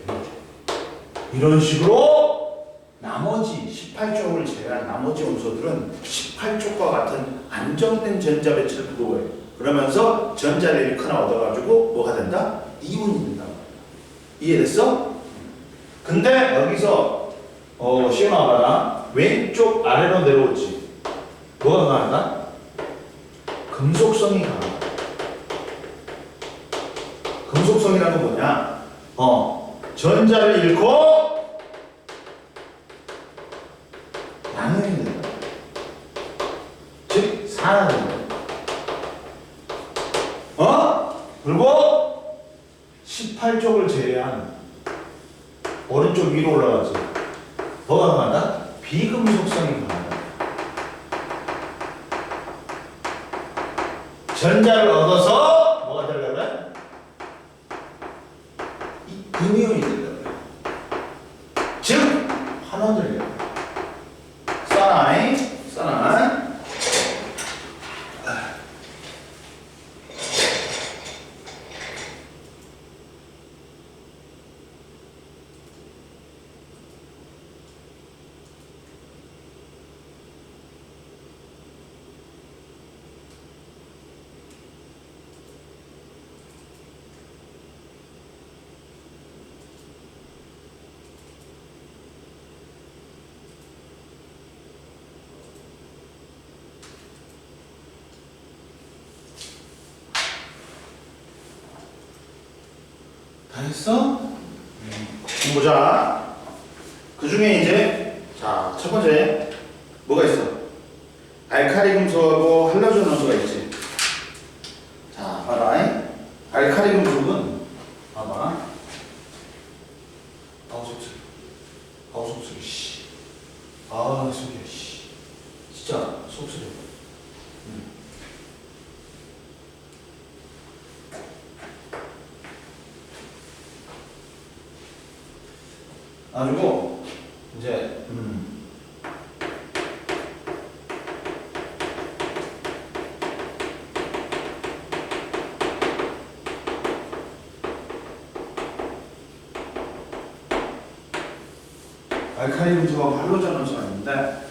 이런 식으로 나머지 18족을 제외한 나머지 원소들은 18족과 같은 안정된 전자 배치를 부여해요. 그러면서 전자를 하나 얻어가지고 뭐가 된다? 이온이 된다. 이해됐어? 근데 여기서 시험아 봐라. 왼쪽 아래로 내려오지. 뭐가 강하다? 금속성이 강하다. 금속성이라는 건 뭐냐? 전자를 잃고 양면이 된다. 즉 산화된다. 그리고 18쪽을 제외한 오른쪽 위로 올라가지. 뭐가 강하다? 비금속성이 강하다. 전자를 얻어서 뭐가 되려면 이 금이온이 되려면 즉 환원되려면 써나이 다 했어? 보자. 그 중에 이제 자, 첫 번째 뭐가 있어? 알칼리 금속하고 할로젠 원소가 있지. 자, 봐라. 알칼리 금속은 봐봐. 속쓰리. 씨. 속이야. 씨. 진짜 속쓰리. 그리고 이제 알칼리 금속하고 할로젠 원소가 있는데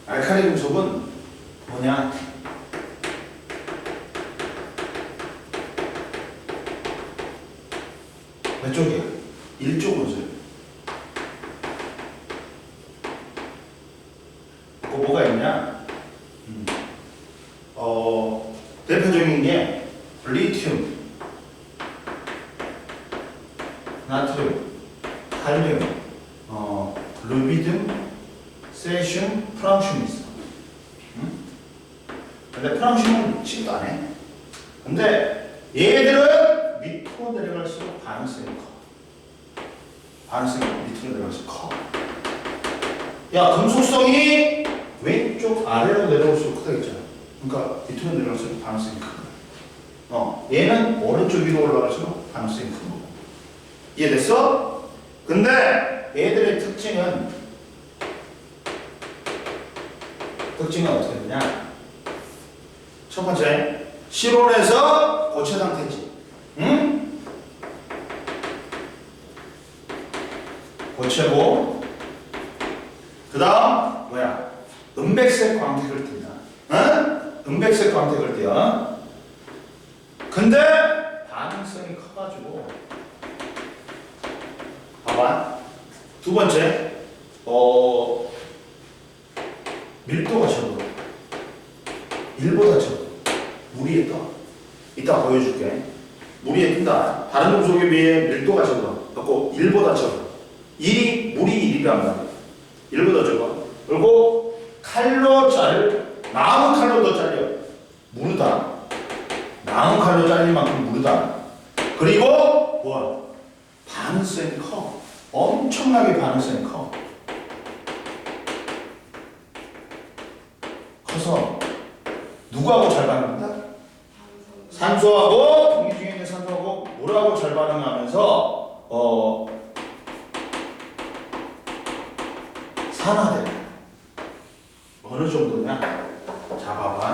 알칼리 금속은 뭐냐? 몇 쪽이야? 1쪽 원소야. 뭐가 있냐? 대표적인 게 리튬, 나트륨, 칼륨, 루비듐, 세슘, 프랑슘이 있어. 근데 프랑슘은 취급도 안 해. 근데 얘들은 밑으로 내려갈수록 반응성이 커. 반응성이 밑으로 내려갈수록 커. 야, 금속성이 왼쪽 아래로 내려올수록 크다 했잖아. 그러니까 밑으로 내려갈수록 반응성이 크다. 얘는 오른쪽 위로 올라갈수록 반응성이 큰 거고. 이해됐어? 근데 얘들의 특징은 어떻게 되냐? 첫 번째, 실온에서 고체 상태지. 응? 고체고, 그 다음 뭐야? 은백색 광택을 띈다. 어? 은백색 광택을 띄어. 근데 반응성이 커가지고 봐봐. 두 번째 밀도가 적어. 1보다 적어. 물 위에 떠. 이따 보여줄게. 물 위에 뜬다. 다른 금속에 비해 밀도가 적어. 그리고 1보다 적어. 물이 1이란 말이야. 1보다 적어. 그리고 나무 칼로 더 잘려. 무르다. 나무 칼로 잘릴 만큼 무르다. 그리고 뭐? 반응성이 커. 엄청나게 반응성이 커. 커서 누구하고 잘 반응한다? 산소하고 공기 중에 있는 산소하고 물하고 잘 반응하면서 산화돼. 어느 정도냐? 자, 봐봐.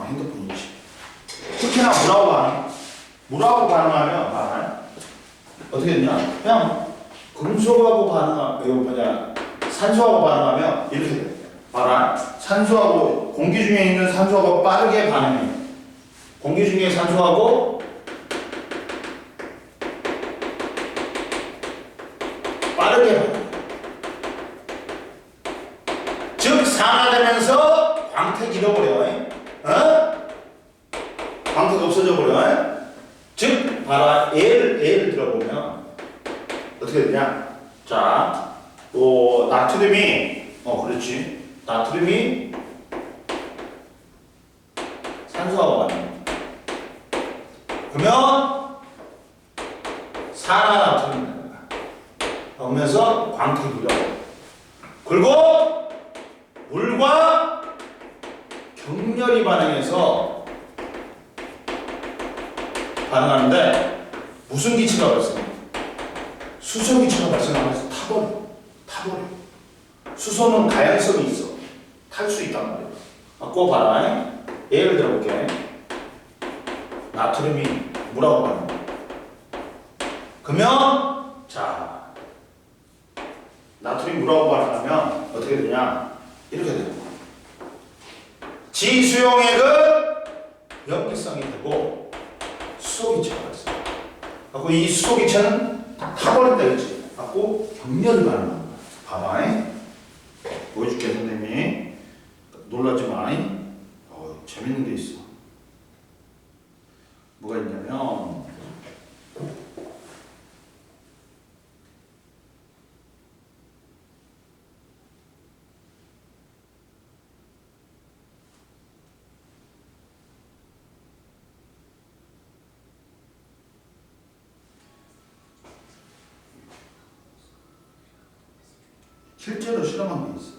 핸드폰이지. 특히나 물하고 반응하면 어떻게 되냐? 그냥 금속하고 산소하고 반응하면 이렇게 돼. 봐라. 산소하고 공기 중에 있는 산소하고 빠르게 반응해. 공기 중에 산소하고 빠르게 반응해. 즉 산화되면서 광택 잃어버려. 광택 없어져 버려. 즉 봐라. 예를 들어보면 어떻게 되냐? 자, 나트륨이 그렇지. 나트륨이 산소하고 반응해. 그러면 산화나트륨이 나가. 그러면서 광택이 잃어버려. 그리고 물과 격렬히 반응해서 반응하는데 무슨 기체가 발생해? 수소 기체가 발생하면서 타버려. 수소는 다양성이 있어. 탈 수 있단 말이야. 꼭 봐라. 예를 들어볼게. 나트륨이 물하고 반응해. 그러면 자, 나트륨이 물하고 반응하면 어떻게 되냐? 이렇게 되는 거야. 지수용액은 염기성이 되고 수소기체가 발생해. 그리고 이 수소기체는 타버린다 했지. 그리고 격렬히 반응하는 거야. 봐봐. 보여줄게, 선생님이. 놀라지 마. 재밌는 게 있어. 뭐가 있냐면 실제로 실험한 게 있어.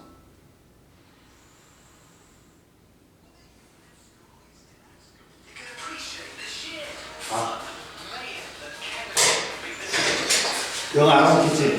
영어 안 하겠지?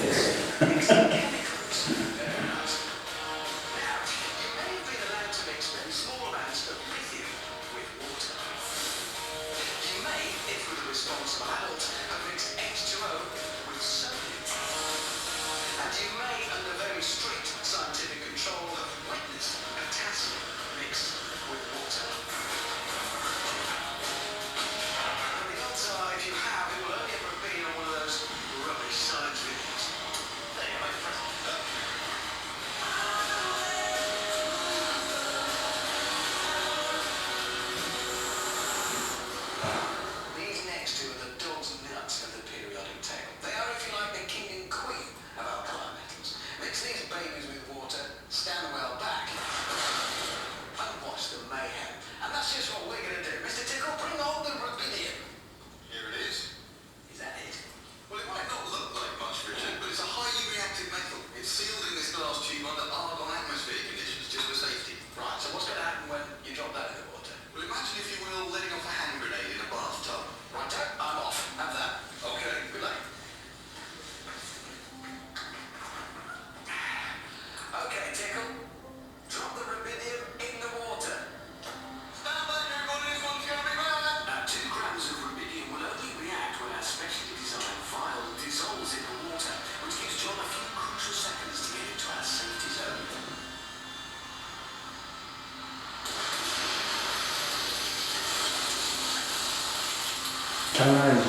장난 아니지.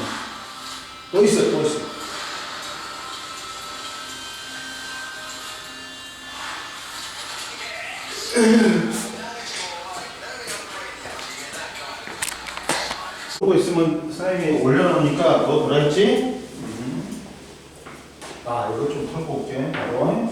또 있어, 또 있어. 보고 있으면 선생님이 올려놓으니까 너 뭐라 했지? 아, 이거 좀 털고 올게. 바로.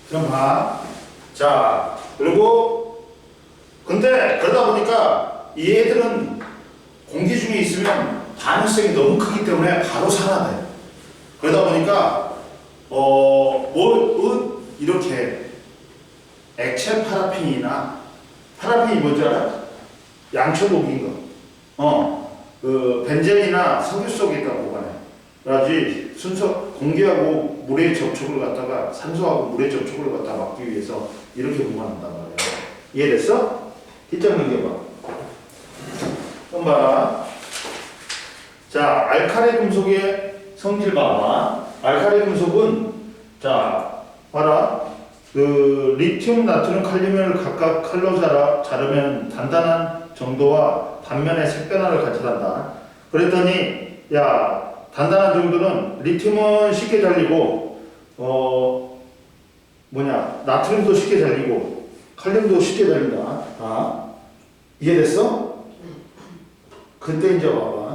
그럼 봐. 자, 그리고 근데 그러다 보니까 이 애들은 공기 중에 있으면 반응성이 너무 크기 때문에 바로 산화돼. 그러다 보니까 이렇게 액체 파라핀이나 파라핀이 뭔지 알아? 양초 녹인 거. 그 벤젠이나 석유 속에 있다 보관해. 그래야지 순서 공기하고 물의 접촉을 갖다가 산소하고 물의 접촉을 갖다 막기 위해서 이렇게 보관한단 말이야. 이해됐어? 뒷장 넘겨봐. 그럼 봐. 자, 알칼리 금속의 성질 봐봐. 알칼리 금속은 자, 봐라. 그 리튬, 나트륨, 칼륨을 각각 칼로 자르면 단단한 정도와 단면의 색 변화를 가져간다. 그랬더니 야, 단단한 정도는 리튬은 쉽게 잘리고 나트륨도 쉽게 잘리고 칼륨도 쉽게 잘린다. 아, 이해됐어? 그때 이제 봐봐.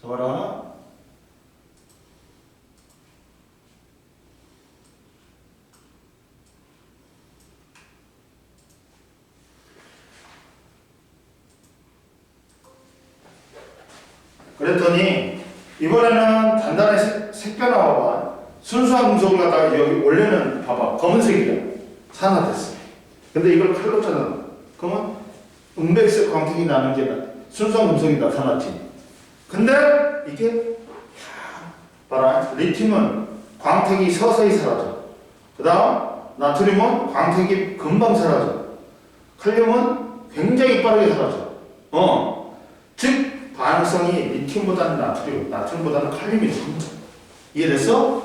자, 봐라. 그랬더니 이번에는 단단한 색 변화와 순수한 금속을 갖다가 여기 원래는 봐봐 검은색이야. 산화됐어. 근데 이걸 칼로 자르는 그러면 은백색 광택이 나는 게 순수한 금속이 나타났지. 근데 이게 봐라. 리튬은 광택이 서서히 사라져. 그 다음 나트륨은 광택이 금방 사라져. 칼륨은 굉장히 빠르게 사라져. 즉 반응성이 리튬보다는 나트륨보다는 칼륨이 큽니다. 이해됐어?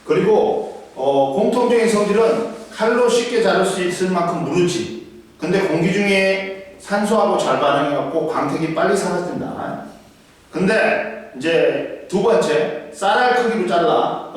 그리고 공통적인 성질은 칼로 쉽게 자를 수 있을 만큼 무르지. 근데 공기 중에 산소하고 잘 반응해갖고 광택이 빨리 사라진다. 근데 이제 두 번째 쌀알 크기로 잘라.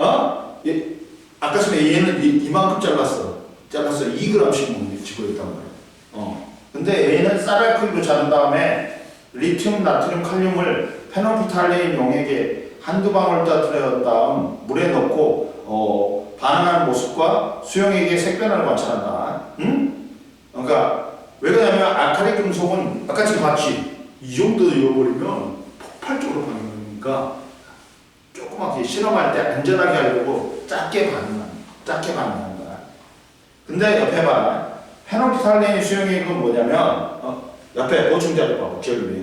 아까 전에 얘는 이만큼 잘랐어 2g씩 집어였단 말이야. 근데 얘는 쌀알 크기로 자른 다음에 리튬, 나트륨, 칼륨을 페놀피탈레인 용액에 한두 방울 떠들여 다음 물에 넣고 반응하는 모습과 수용액의 색변화를 관찰한다. 응? 그러니까 왜 그러냐면 알칼리 금속은 아까 지금 봤지? 이 정도 넣어버리면 폭발적으로 반응하니까 조그맣게 실험할 때 안전하게 하려고 작게 반응한다. 근데 옆에 봐라. 페놀피탈레인 수용액은 뭐냐면 옆에 보충자료 봐. 저기 위에.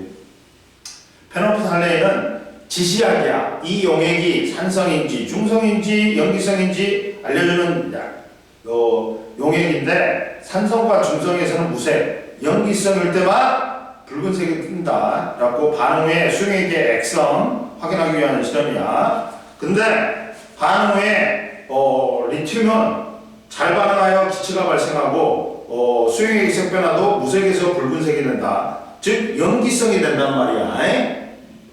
페놀피탈레인은 지시약이야. 이 용액이 산성인지 중성인지 염기성인지 알려주는 용액인데 산성과 중성에서는 무색, 염기성일 때만 붉은색이 뜬다. 라고 반응 후에 수용액의 액성 확인하기 위한 실험이야. 근데 반응 후에 리튬은 잘 반응하여 기체가 발생하고 수용액의 색 변화도 무색에서 붉은색이 된다. 즉 염기성이 된단 말이야.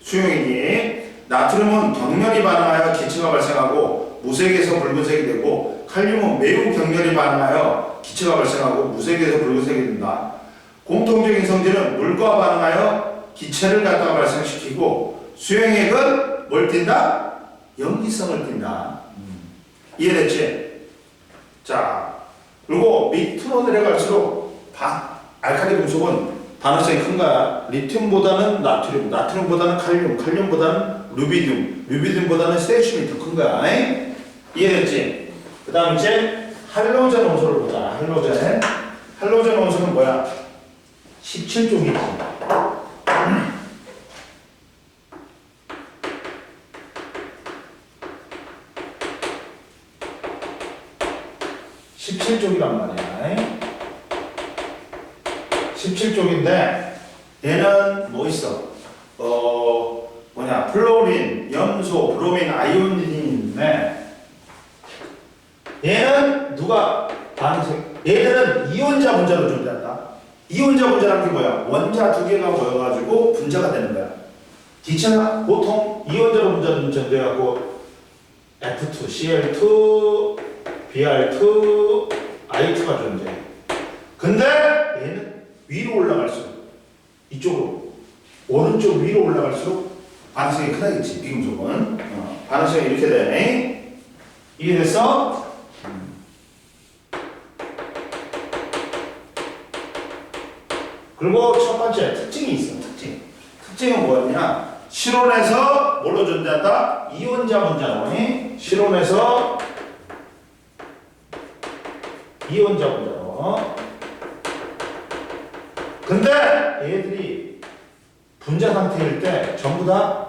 수용액이. 나트륨은 격렬히 반응하여 기체가 발생하고 무색에서 붉은색이 되고 칼륨은 매우 격렬히 반응하여 기체가 발생하고 무색에서 붉은색이 된다. 공통적인 성질은 물과 반응하여 기체를 갖다가 발생시키고 수용액은 뭘 띈다? 염기성을 띈다. 이해됐지? 자, 그리고 밑으로 내려갈수록 알칼리 금속은 반응성이 큰 거야. 리튬보다는 나트륨, 나트륨보다는 칼륨, 칼륨보다는 루비듐, 루비듐보다는 세슘이 더 큰 거야. 이해됐지? 그 다음 이제 할로젠 원소를 보자. 할로젠. 할로젠 원소는 뭐야? 17종이지. (17족이란) 말이야. 17족인데 얘는 뭐 있어? 플로린, 염소, 브로민, 아이오딘인데 얘는 누가 반응색? 얘들은 이온자 분자로 존재한다. 이온자 분자라는 게 뭐야? 원자 두 개가 모여가지고 분자가 되는 거야. 기체는 보통 이온자로 분자 존재하고 F2, Cl2, Br2, I2가 존재해. 근데 얘는 위로 올라갈수록 이쪽으로 오른쪽 위로 올라갈수록 반응성이 크다겠지. 비금속은 반응성이 이렇게 돼. 이해됐어? 그리고 첫 번째 특징이 있어. 특징은 뭐였냐? 실온에서 뭘로 존재한다? 이온자 분자로. 실온에서 이온자 분자로. 근데 얘들이 분자 상태일 때 전부 다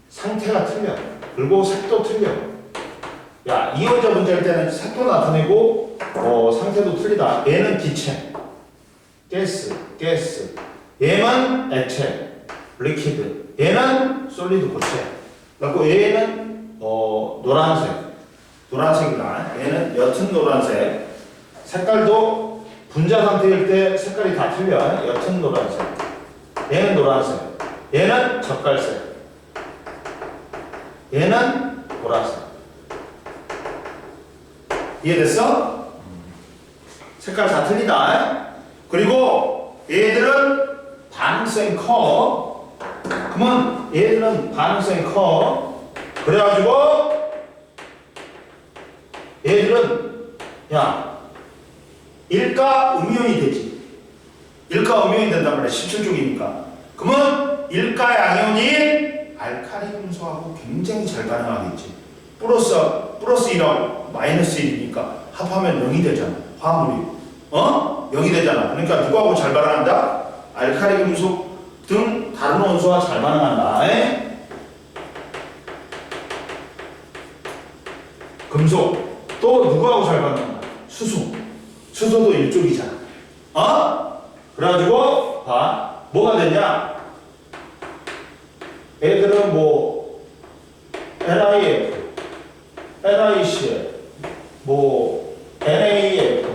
상태가 틀려. 그리고 색도 틀려. 야, 이온자 분자일 때는 색도 나타내고 상태도 틀리다. 얘는 기체, 가스. 얘는 액체, 리퀴드. 얘는 솔리드, 고체. 그리고 얘는 노란색이다. 얘는 옅은 노란색. 색깔도 분자 상태일 때 색깔이 다 틀려. 옅은 노란색. 얘는 노란색. 얘는 젓갈색. 얘는 보라색. 이해됐어? 색깔 다 틀리다. 그리고 얘들은 반응성이 커. 그러면 얘들은 반응성이 커. 그래가지고 얘들은 일가 음이온이 되지. 일가 음이온이 된단 말이야. 17족이니까. 그러면 일가 양이온이 알칼리 금속하고 굉장히 잘 반응하겠지. 플러스 1하고 마이너스 1이니까 합하면 0이 되잖아. 화합물이. 0이 되잖아. 그러니까 누구하고 잘 반응한다? 알칼리 금속 등 다른 원소와 잘 반응한다. 금속. 또 누구하고 잘 반응한다? 수소도 일족이잖아. 그래가지고 봐. 뭐가 되냐? 애들은 뭐 NIF, NICL, 뭐 NAF,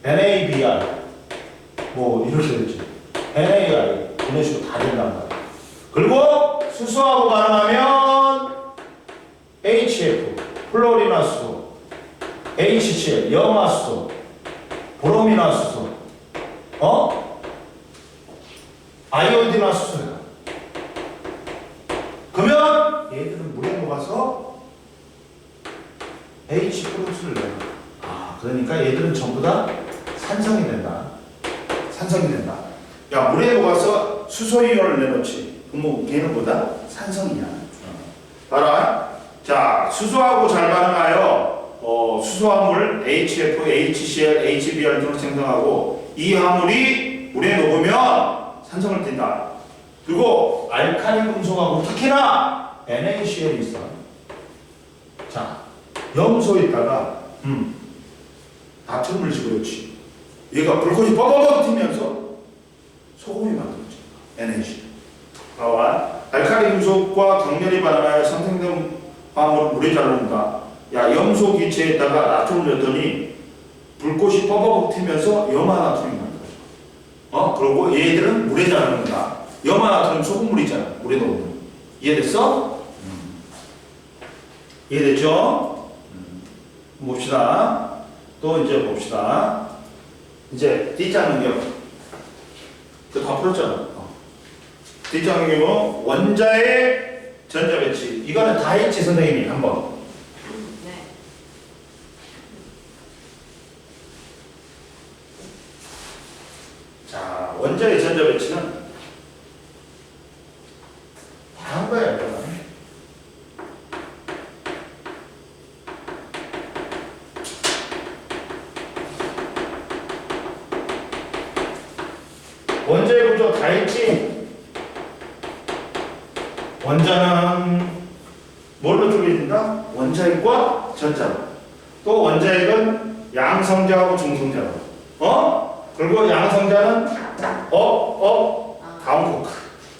NABR 뭐 이렇게 되지. NAI 이런 식으로 다 된단 말이야. 그리고 수소하고 반응하면 HF, 플로리나수소, HCl, 염화수소, 브로미나수소, 아이오디나수소야. 그러면 얘들은 물에 녹아서 H 플러스를 내요. 그러니까 얘들은 전부 다 산성이 된다. 야, 물에 녹아서 수소이온을 내놓지. 그럼 얘는 뭐다? 산성이야. 봐라. 자, 수소하고 잘 반응하여 수소화물 HF, HCl, HBr 등을 생성하고 이 화물이 물에 녹으면 산성을 띈다. 그리고 알칼리 금속하고 특히나 NaCl이 있어. 자, 염소에다가 나트륨을 집어넣지. 얘가 불꽃이 뻐벅 튀면서 소금이 만들어져. NaC. 봐봐. 알칼리 금속과 격렬히 반응하여 상생된 화합물은 물에 잘 녹는다. 야, 염소 기체에다가 나트륨을 넣었더니 불꽃이 뻐벅 튀면서 염화나트륨이 만들어져. 그리고 얘들은 물에 잘 녹는다. 염화나트륨 소금물이잖아. 물에 녹는. 이해됐어? 이해됐죠? 봅시다. 또 이제 봅시다. 이제 D자 능력. 다 풀었잖아. D자 능력은 원자의 전자 배치. 이거는 다 했지 선생님이 한번. 네. 자, 원자의 전자 배치는 다 한 거야. 이거는. 원자의 구조 다 했지? 원자는 뭘로 쪼개진다? 원자핵과 전자로. 또 원자핵은 양성자하고 중성자로. 그리고 양성자는 다운 코크.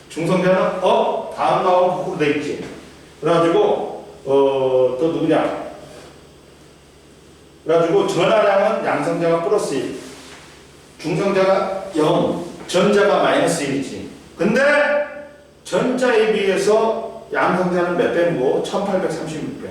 중성자는 다운 코크로 돼 있지. 그래가지고 또 누구냐? 그래가지고 전하량은 양성자가 플러스 1, 중성자가 0, 전자가 마이너스 1이지. 근데 전자에 비해서 양성자는 몇 배고? 1836배.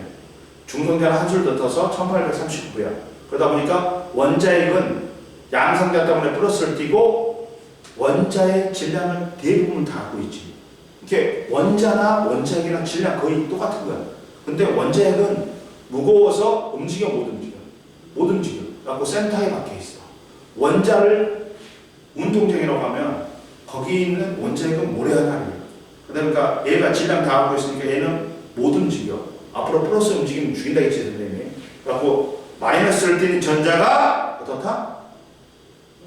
중성자는 한 줄 더 떠서 1839배야. 그러다 보니까 원자핵은 양성자 때문에 플러스를 띄고 원자의 질량을 대부분 다 갖고 있지. 이렇게 원자나 원자핵이랑 질량 거의 똑같은 거야. 근데 원자핵은 무거워서 움직여 못 움직여. 못 움직여. 그래갖고 센터에 박혀 있어. 원자를 운동장이라고 하면 거기 있는 원자핵은 모래하나리야. 그러니까 얘가 질량 다 갖고 있으니까 얘는 못 움직여. 앞으로 플러스 움직이면 죽인다 했지 선생님이. 그래갖고 마이너스를 띠는 전자가 어떻다?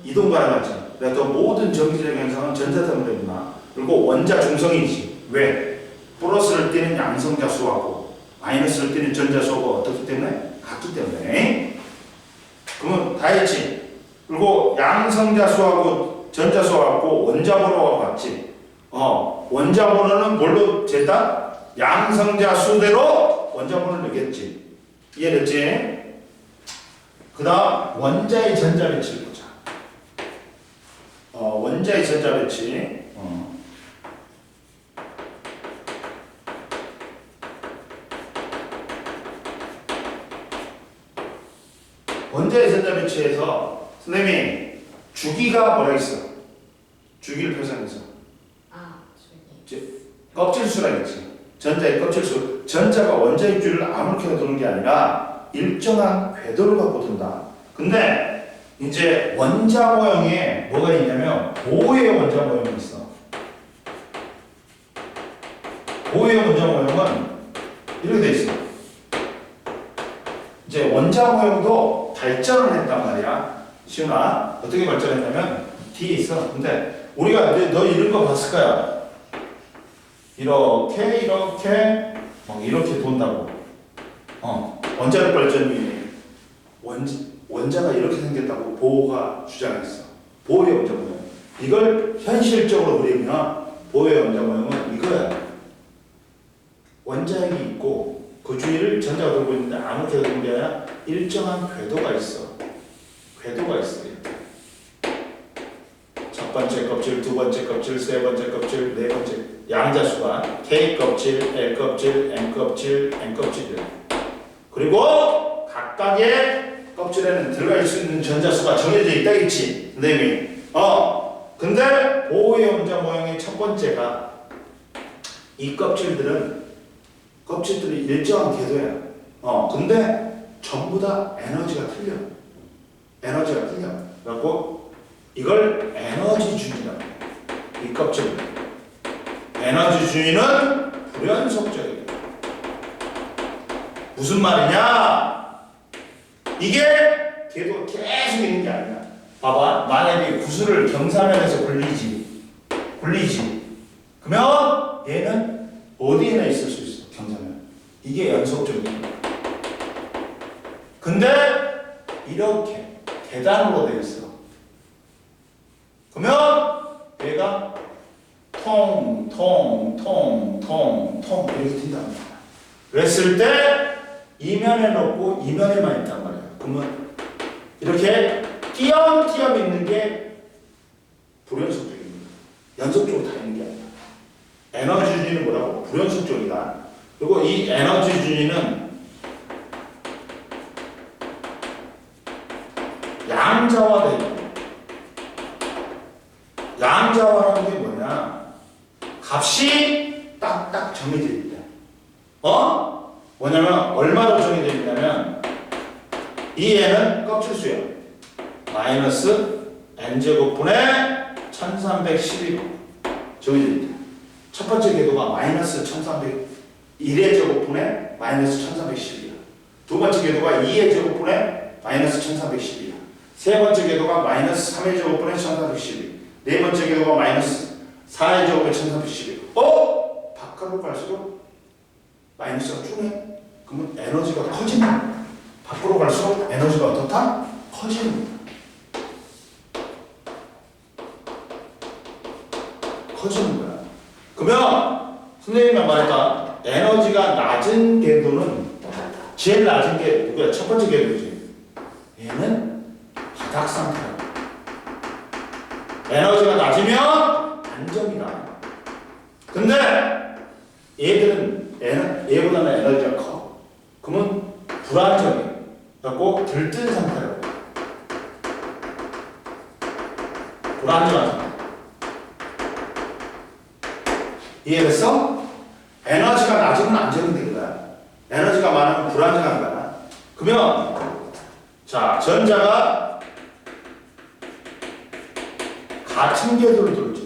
이동 가능하지. 그래서 모든 전기적 현상은 전자 때문에 일어나. 그리고 원자 중성이지. 왜? 플러스를 띠는 양성자 수하고 마이너스를 띠는 전자 수하고 어떻기 때문에? 같기 때문에. 그러면 다 했지. 그리고 양성자 수하고 전자 수하고 원자 번호가 같지. 원자 번호는 뭘로 쟀다? 양성자 수대로 원자 번호를 넣겠지. 이해됐지? 그 다음 원자의 전자 배치를 보자. 원자의 전자 배치. 원자의 전자 배치에서 선생님이 주기가 뭐라 했어? 주기를 표현해서. 저기. 껍질수라 했지. 전자의 껍질수. 전자가 원자의 줄을 아무렇게나 도는 게 아니라 일정한 궤도를 갖고 돈다. 근데 이제 원자 모형에 뭐가 있냐면 보호의 원자 모형이 있어. 보호의 원자 모형은 이렇게 돼 있어. 이제 원자 모형도 발전을 했단 말이야. 시훈아, 어떻게 발전했냐면 뒤에 있어. 근데 우리가 너 이런 거 봤을 거야. 이렇게 이렇게 돈다고. 원자력 발전이 원자가 이렇게 생겼다고 보호가 주장했어. 보호의 원자 모형. 이걸 현실적으로 그리면 보호의 원자 모형은 이거야. 원자핵이 있고 그 주위를 전자가 돌고 있는데 아무렇게 도는 게 아니라 일정한 궤도가 있어. 궤도가 있어. 첫 번째 껍질, 두 번째 껍질, 세 번째 껍질, 네 번째 양자수가 K 껍질, L 껍질, M 껍질, N 껍질이야. 그리고 각각의 껍질에는 들어갈 수 있는 전자수가 정해져 있다겠지. 선생님이. 근데 보호의 원자 모형의 첫 번째가 이 껍질들이 일정한 궤도야. 근데 전부 다 에너지가 틀려. 에너지가 틀려. 그래갖고 이걸 에너지 주의라고 해. 이 껍질. 에너지 주의는 불연속적이다. 무슨 말이냐? 이게 궤도가 계속 있는 게 아니야. 봐봐. 만약에 구슬을 경사면에서 굴리지. 그러면 얘는 어디에나 있을 수 있어. 경사면. 이게 연속적이야. 근데 이렇게 계단으로 되어 있어. 그러면 얘가 통 이렇게 튄단 말이야. 그랬을 때 이면에 넣고 이면에만 있단 말이야. 그러면 이렇게 띄엄띄엄 있는 게 불연속적입니다. 연속적으로 다 있는 게 아니야. 에너지 준위는 뭐라고? 불연속적이다. 그리고 이 에너지 준위는 양자화되어 있다. 양자화라는 게 뭐냐? 값이 딱딱 정해져 있다. 뭐냐면 얼마로 정해져 있냐면 이 n은 껍질수야. 마이너스 n제곱분의 1312로 정해져 있다. 첫 번째 궤도가 마이너스 1301의 제곱분의 마이너스 1312이야. 두 번째 궤도가 2의 제곱분의 마이너스 1312이야. 세 번째 궤도가 마이너스 3의 제곱분의 1312. 네 번째 궤도가 마이너스 4의 제곱분의 1312. 바깥으로 갈수록 마이너스가 줄네. 그러면 에너지가 커진다. 밖으로 갈수록 에너지가 어떻다? 커지는 거야. 그러면 선생님이 말했다. 에너지가 낮은 궤도는 제일 낮은 게 누구야? 첫 번째 궤도지. 얘는 바닥 상태야. 에너지가 낮으면 안정이다. 근데 얘들은 얘보다는 에너지가 커. 그러면 불안정해. 갖고 들뜬 상태라고. 불안정한 상태. 이해됐어? 에너지가 낮으면 안정된 거야. 에너지가 많으면 불안정한 거야. 그러면 자, 전자가 같은 궤도를 돌지.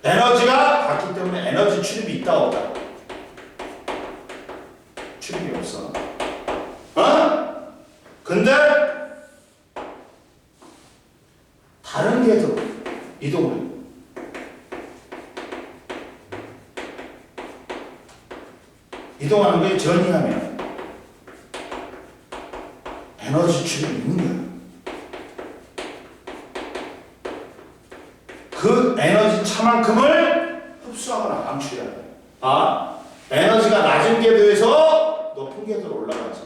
에너지가 같기 때문에 에너지 출입이 있다 없다? 출입이 없어. 근데 다른 궤도로 이동을 해. 이동하는 거에 전이하면 에너지 출입이 있는 거야. 그 에너지 차만큼을 흡수하거나 방출해야 돼. 에너지가 낮은 궤도에서 높은 궤도로 올라가지.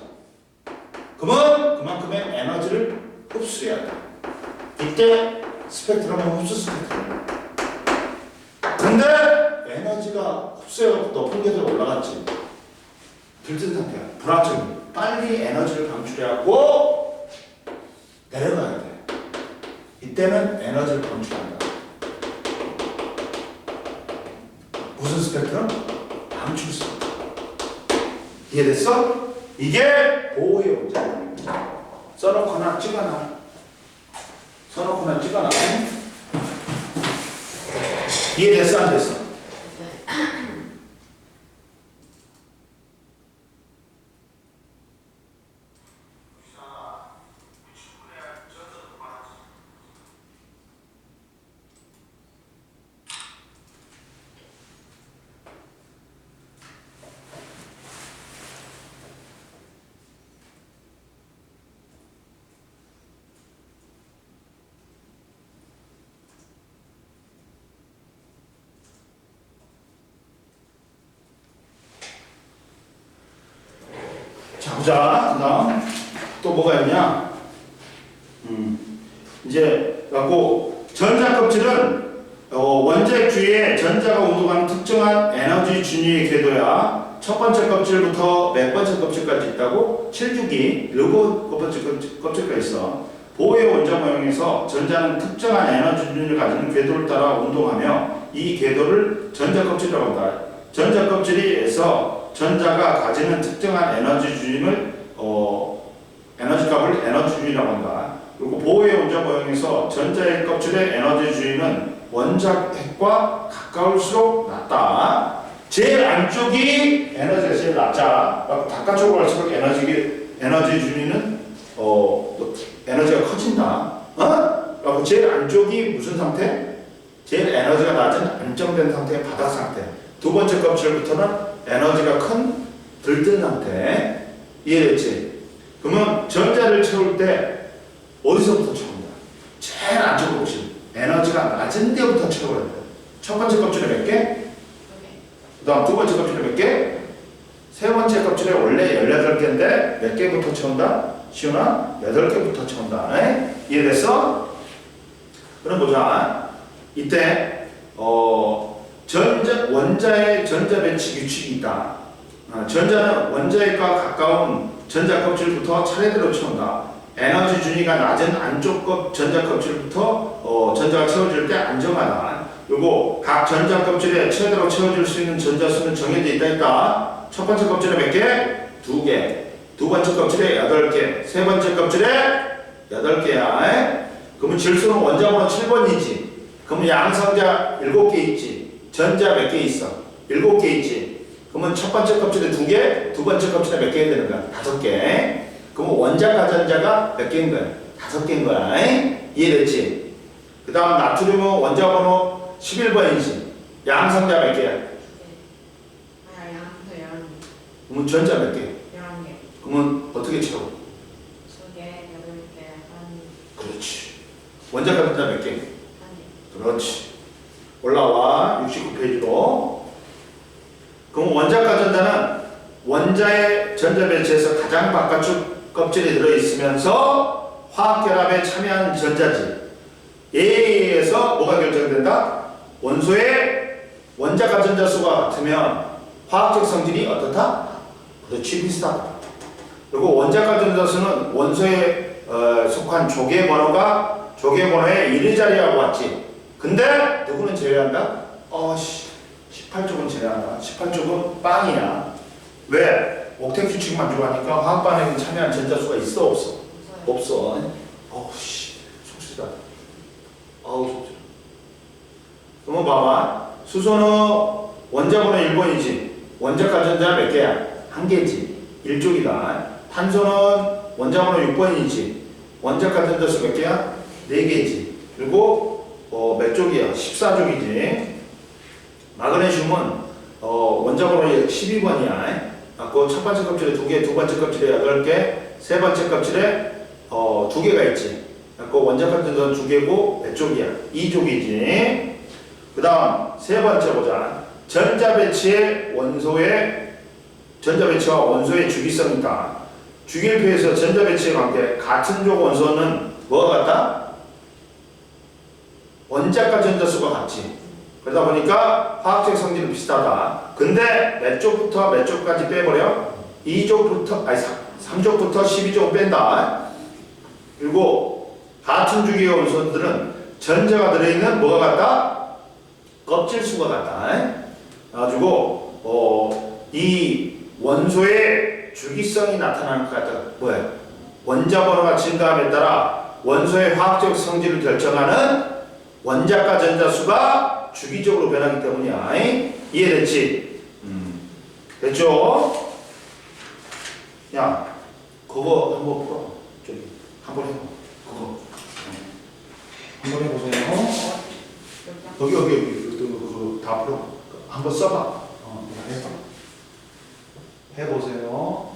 그러면 그만큼의 에너지를 흡수해야 돼. 이때 스펙트럼은 흡수 스펙트럼. 근데 에너지가 흡수해서 높은 궤도로 올라갔지. 들뜬 상태야. 불안정해. 빨리 에너지를 방출해갖고 내려가야 돼. 이때는 에너지를 방출한다. 무슨 스펙트럼? 방출 스펙트럼. 이해됐어? 이게 보호의 원자야. 써놓거나 찍어놔. 이해됐어 안 됐어? 자, 보자. 그 다음 또 뭐가 있냐? 이제 갖고 전자 껍질은 원자핵 주위에 전자가 운동하는 특정한 에너지 준위의 궤도야. 첫 번째 껍질부터 몇 번째 껍질까지 있다고? 7주기, 일곱 번째 껍질까지 있어. 보호의 원자 모형에서 전자는 특정한 에너지 준위를 가지는 궤도를 따라 운동하며 이 궤도를 전자 껍질이라고 한다. 전자 껍질에서 전자가 가지는 특정한 에너지 준위를 에너지 값을 에너지 준위라고 한다. 그리고 보호의 원자 모형에서 전자의 껍질의 에너지 준위는 원자핵과 가까울수록 낮다. 제일 안쪽이 에너지가 제일 낮자. 바깥쪽으로 갈수록 에너지 준위는 에너지가 커진다. 그리고 제일 안쪽이 무슨 상태? 제일 에너지가 낮은 안정된 상태의 바닥 상태. 두 번째 껍질부터는 에너지가 큰 들뜬 상태. 이해됐지? 그러면 전자를 채울 때 어디서부터 채운다? 제일 안쪽 껍질. 에너지가 낮은 데부터 채워야 돼. 첫 번째 껍질에 몇 개? 그 다음 두 번째 껍질에 몇 개? 세 번째 껍질에 원래 18개인데 몇 개부터 채운다? 시훈아? 8개부터 채운다. 에? 이해됐어? 그럼 보자. 이때 원자의 전자 배치 규칙이 있다. 전자는 원자핵과 가까운 전자 껍질부터 차례대로 채운다. 에너지 준위가 낮은 안쪽 전자 껍질부터 전자가 채워질 때 안정하다. 요거 각 전자 껍질에 최대로 채워질 수 있는 전자 수는 정해져 있다 했다. 첫 번째 껍질에 몇 개? 2개. 두 번째 껍질에 8개. 세 번째 껍질에 8개야. 그러면 질소는 원자번호 7번이지. 그러면 양성자 7개 있지. 전자 몇 개 있어? 7개 있지. 그러면 첫 번째 껍질에 2개, 두 번째 껍질에 몇 개 되는 거야? 5개. 그러면 원자가 전자가 몇 개인 거야? 5개인 거야. 이해됐지? 그 다음 나트륨은 원자번호 11번이지. 양성자 몇 개야? 그러면 전자 몇 개? 그러면 어떻게 채워? 그렇지. 원자가 전자 몇 개? 그렇지. 올라와 69페이지로. 그럼 원자가 전자는 원자의 전자 배치에서 가장 바깥쪽 껍질에 들어있으면서 화학결합에 참여한 전자지. A에서 뭐가 결정된다? 원소의 원자가 전자 수가 같으면 화학적 성질이 어떻다? 그렇지, 비슷하다. 그리고 원자가 전자 수는 원소에 속한 조개 번호가 조개 번호의 1위 자리하고 왔지. 근데 누구는 제외한다? 18쪽은 제외한다. 18쪽은 빵이야. 왜? 옥텟 규칙 만족하니까 화학 반응에 참여한 전자 수가 있어 없어? 없어. 속쓰다. 속쓰다. 그러면 봐봐. 수소는 원자번호 1번이지. 원자가 전자 몇 개야? 1개지. 1쪽이다. 탄소는 원자번호 6번이지. 원자가 전자 수 몇 개야? 4개지. 그리고 몇 쪽이야? 14쪽이지. 마그네슘은 원자번호 12번이야. 그 첫 번째 껍질에 2개, 두 번째 껍질에 8개, 세 번째 껍질에 2개가 있지. 그 원자가 전자 2개고 몇 쪽이야? 2쪽이지. 그 다음 세 번째 보자. 전자 배치와 원소의 주기성이다. 주기율표에서 전자 배치의 관계, 같은 족 원소는 뭐가 같다? 원자과 전자 수가 같지. 그러다 보니까 화학적 성질은 비슷하다. 근데 몇 쪽부터 몇 쪽까지 빼버려? 3쪽부터 12쪽 뺀다. 그리고 같은 주기의 원소들은 전자가 들어있는 뭐가 같다? 껍질 수가 같다. 그래가지고 이 원소의 주기성이 나타나는 것 같다. 뭐야? 원자 번호가 증가함에 따라 원소의 화학적 성질을 결정하는 원자과 전자 수가 주기적으로 변하기 때문이야. 이해됐지? 됐죠? 야, 그거 한번 풀어. 저기 한번 해봐. 그거 한번 해보세요. 여기 그거 다 풀어. 한번 써봐. 해봐. 해보세요.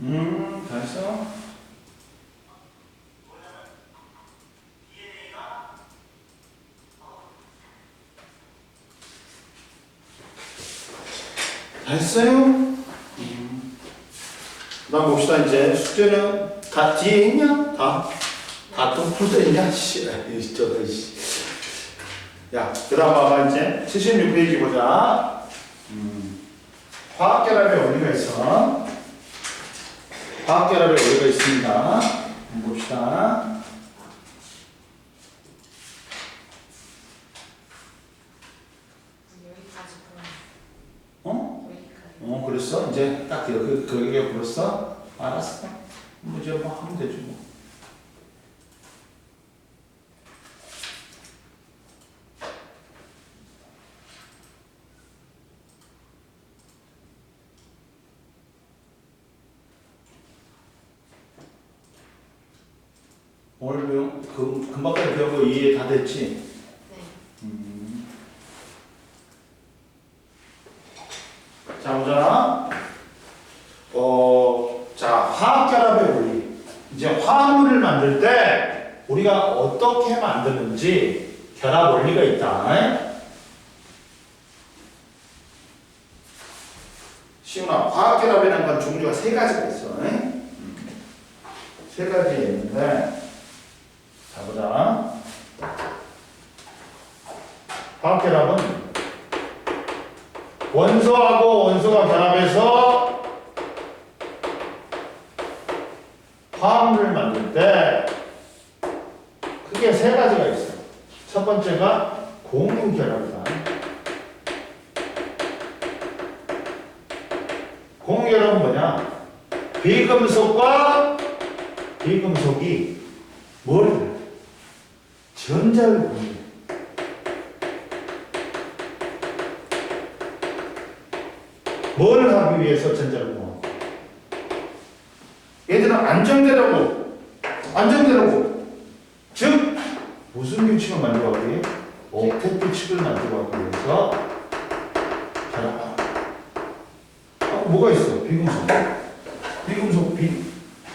잘했어. 잘했어요. 그다음 봅시다. 이제 숙제는 다 뒤에 있냐? 다 또 풀때 있냐? 씨, 저거 씨. 야, 그다음 봐봐 이제 76페이지 보자. 화학결합의 원리가 있어. 화학결합의 원리가 있습니다. 한번 봅시다. 여기까지 어? 여기까지. 그랬어? 이제 딱 그게 불었어? 알았어. 뭐 이제 뭐 하면 되지 뭐. 오늘 금방까지 배운 거 이해 다 됐지? 네. 자, 보자. 자, 화학결합의 원리. 이제 화합물을 만들 때 우리가 어떻게 만드는지 결합 원리가 있다. 시훈아, 화학결합이라는 건 종류가 세 가지가 있어. 세 가지 있는데, 자, 보자. 화학결합은 원소하고 원소가 결합해서 화합물을 만들 때 크게 세 가지가 있어요. 첫 번째가 공유결합이다. 공유결합은 뭐냐? 비금속과 비금속이 뭘? 전자를 공유해. 뭘 하기 위해서 전자를 공유해? 얘들은 안정되라고. 즉 무슨 규칙을 만들어가기 위해? 옥텟 규칙을 만들어가기 위해서 결합하라. 뭐가 있어? 비금속.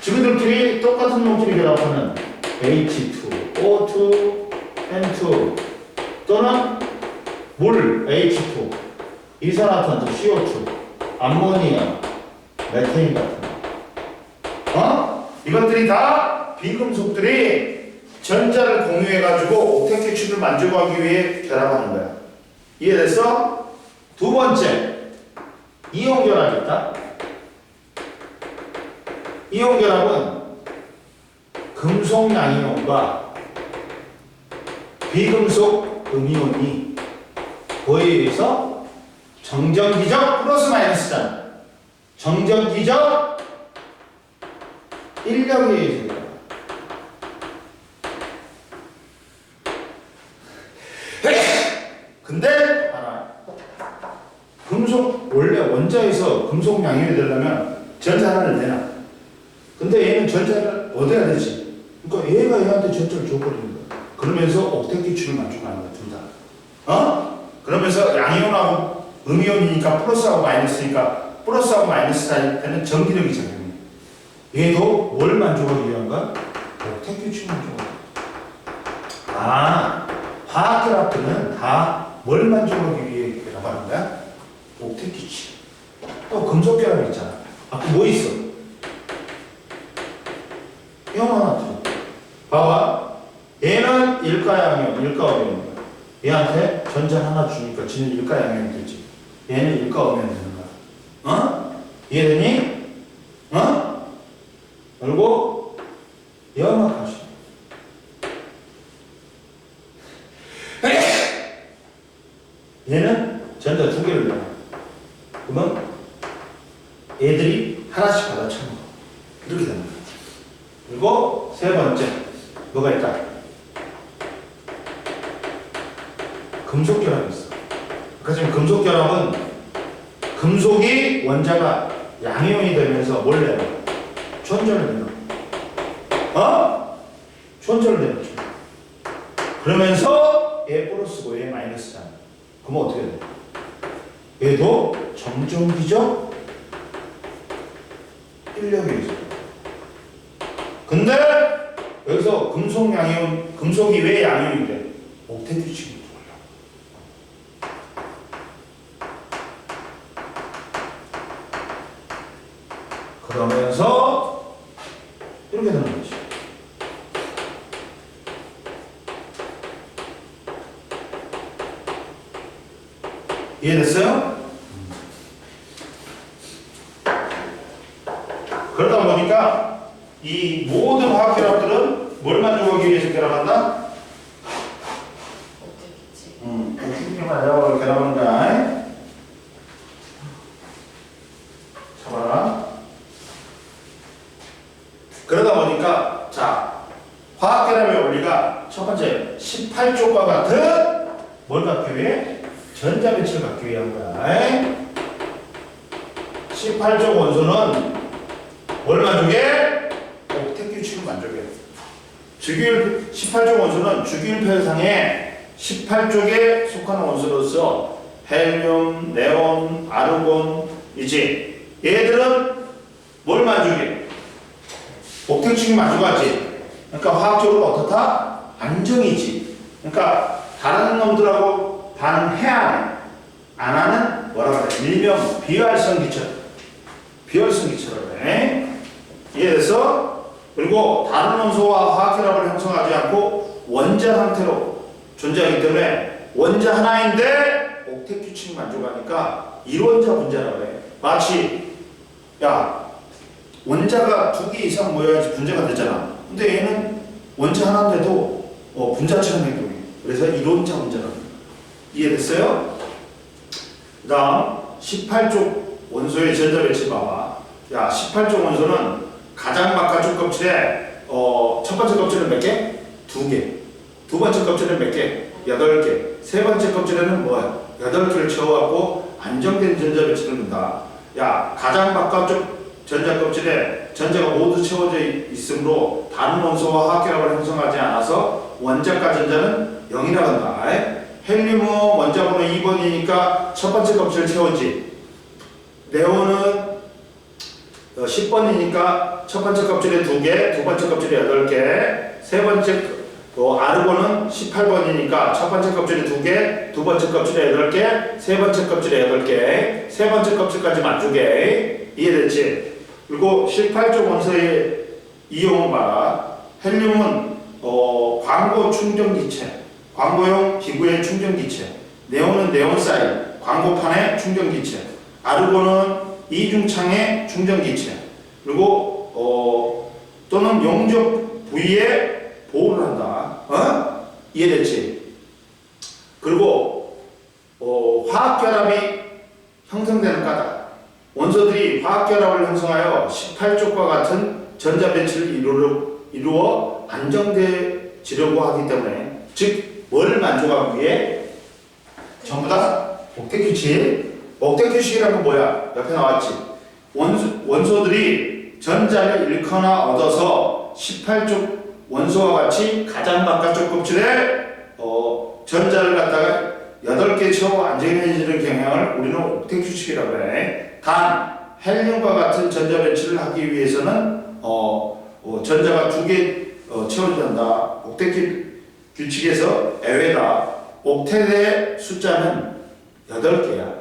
지그들끼리 똑같은 물질이 결합하는 H2, O2, N2 또는 물 H2, 이산화탄소 CO2, 암모니아, 메테인 같은 이것들이 다 비금속들이 전자를 공유해가지고 옥텟 규칙을 만들어가기 위해 결합하는 거야. 이해됐어? 두 번째, 이온 결합이 있다. 이온 결합은 금속 양이온과 비금속 음이온이 그에 의해서 정전기적 플러스 마이너스잖아. 정전기적 인력에 의해서. 근데 알아. 금속 원래 원자에서 금속 양이온이 되려면 전자 하나를 내놔. 근데 얘는 전자를 얻어야 되지. 그러니까 얘가 얘한테 전자를 줘버리는 거야. 그러면서 옥텟 규칙을 만족하는 거야, 둘 다. 그러면서 양이온하고 음이온이니까 플러스하고 마이너스니까 플러스하고 마이너스 사이 때는 전기력이 작용해. 얘도 뭘 만족하기 위한가? 옥텟 규칙 만족하기. 화학결합들은 다 뭘 만족하기 위해 결합하는 거야? 옥텟 규칙. 또 금속 결합 있잖아. 뭐 있어? 이온화나트륨. 봐봐. 얘는 일가양이온, 일가음이온. 얘한테 전자 하나 주니까 지는 일가양이온이 되지. 얘는 일가음이온 되는 거야. 이해되니? 그리고 연합하시. 얘는 전자 두 개를 내놔. 그러면 애들이 하나씩 받아 쳐먹어. 이렇게 되는 거야. 그리고 세 번째, 뭐가 있다? 금속 결합이 있어. 그러니까 지금 금속 결합은 금속이 원자가 양이온이 되면서 뭘 내요? 전자를 내요. 전자를 내요. 그러면서 얘 플러스고 얘 마이너스잖아. 그러면 어떻게 돼? 얘도 정전기적 인력이 있어요. 근데 여기서 금속 양이온, 금속이 왜 양이온이 돼? 옥텟 규칙이 그러면서 이렇게 되는 거지. 이해됐어요? 그러다 보니까 이 모든 화학 결합들은 뭘 만족하기 위해서 결합한다? 옥텟만 결합하는 거야. 잡아라. 그러다 보니까 자 화학 결합의 원리가 첫 번째 18쪽과 같은 뭘 갖기 위해? 전자 배치를 갖기 위한 거야. 18쪽 원소는 뭘 만족해? 옥텟 규칙을 만족해. 주기율 18쪽 원소는 주기율표상에 18쪽에 속하는 원소로서 헬륨, 네온, 아르곤 이지 얘들은 뭘 만족해? 옥텟 규칙이 만족하지. 그러니까 화학적으로 어떻다? 안정이지. 그러니까 다른 놈들하고 반해안 안 하는 뭐라고 그래? 일명 비활성기처럼 비활성기처럼 해. 이해돼서? 그리고 다른 원소와 화학결합을 형성하지 않고 원자 상태로 존재하기 때문에 원자 하나인데 옥텟 규칙 만족하니까 일원자 분자라고 해. 마치 야 원자가 2개 이상 모여야지 분자가 되잖아. 근데 얘는 원자 하나인데도 분자처럼 행동해. 그래서 일원자 분자라고 해. 이해됐어요? 그 다음 18쪽 원소의 전자 배치 봐봐. 야 18쪽 원소는 가장 바깥쪽 껍질에 첫 번째 껍질은 몇 개? 2개. 두 번째 껍질은 몇 개? 8개. 세 번째 껍질에는 뭐야? 8개를 채워갖고 안정된 전자 배치를 넣는다. 야 가장 바깥쪽 전자 껍질에 전자가 모두 채워져 있으므로 다른 원소와 화학결합을 형성하지 않아서 원자가 전자는 0이라 한다. 헬륨은 원자 번호 2번이니까 첫 번째 껍질을 채웠지. 네온은 10번이니까 첫 번째 껍질에 2개, 두 번째 껍질에 8개, 세 번째 아르곤은 18번이니까 첫 번째 껍질에 2개, 두 번째 껍질에 8개, 세 번째 kop질에 8개, 세 번째 껍질까지 맞추게. 이해됐지? 그리고 18쪽 원소의 이용은 봐라. 헬륨은 광고 충전기체, 광고용 기구의 충전기체, 네온은 네온사이, 광고판의 충전기체, 아르곤은 이중창의 충전기체, 그리고 또는 용접 부위에 보호를 한다. 이해됐지? 그리고 화학결합이 형성되는 까닭. 원소들이 화학결합을 형성하여 18쪽과 같은 전자배치를 이루어 안정되지려고 하기 때문에, 즉 뭘 만족하기 위해? 전부 다 옥텟 규칙. 옥텟 규칙이란 건 뭐야? 옆에 나왔지. 원소들이 전자를 잃거나 얻어서 18쪽 원소와 같이 가장 바깥쪽 껍질에 전자를 갖다가 8개 채워 안정해지는 경향을 우리는 옥텟 규칙이라고 해. 단 헬륨과 같은 전자 배치를 하기 위해서는 전자가 2개 채워져야 한다. 옥텟 규칙에서 예외다. 옥텟의 숫자는 8개야.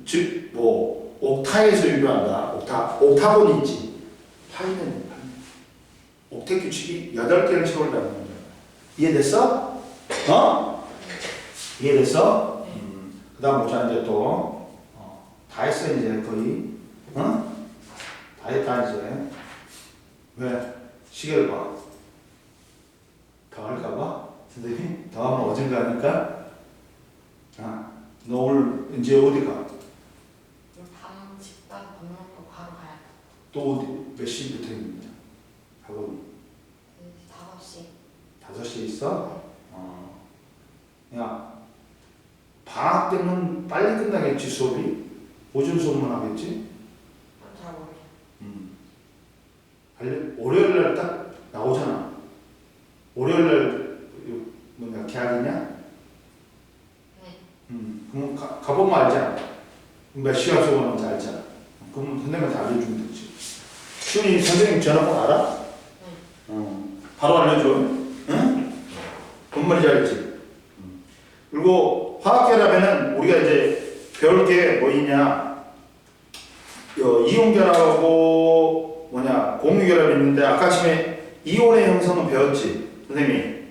즉 옥타에서 유효한다. 옥타곤이 있지. 파이는 옥텟 규칙이 8개를 채우려는 거야. 이해됐어? 이해됐어? 그 다음 보자. 이제 또 다 했어. 이제 거의 다 했다. 이제 왜? 시계를 봐. 더 할까봐? 선생님? 더 하면 어딘가 하니까? 너 오늘 이제 어디 가? 방 집밥 밥 먹고 바로 가야 돼. 또 어디? 몇 시부터 있는데? 학원? 5시. 5시에 있어? 야, 방학 때는 빨리 끝나겠지, 수업이? 오전 수업만 하겠지? 잘 모르겠어. 월요일날 딱 나오잖아. 월요일날 뭐냐, 계약이냐? 네. 그럼 가보면 알잖아. 몇 시간 수업하는지 알잖아. 그럼 선생님한테 알려주면 되지. 시훈이 선생님 전화번호 알아? 바로 알려줘. 응? 뭔 말인지 알지? 그리고 화학결합에는 우리가 이제 배울 게 뭐 있냐? 이온결합하고 뭐냐 공유결합이 있는데 아까 아침에 이온의 형성은 배웠지, 선생님이.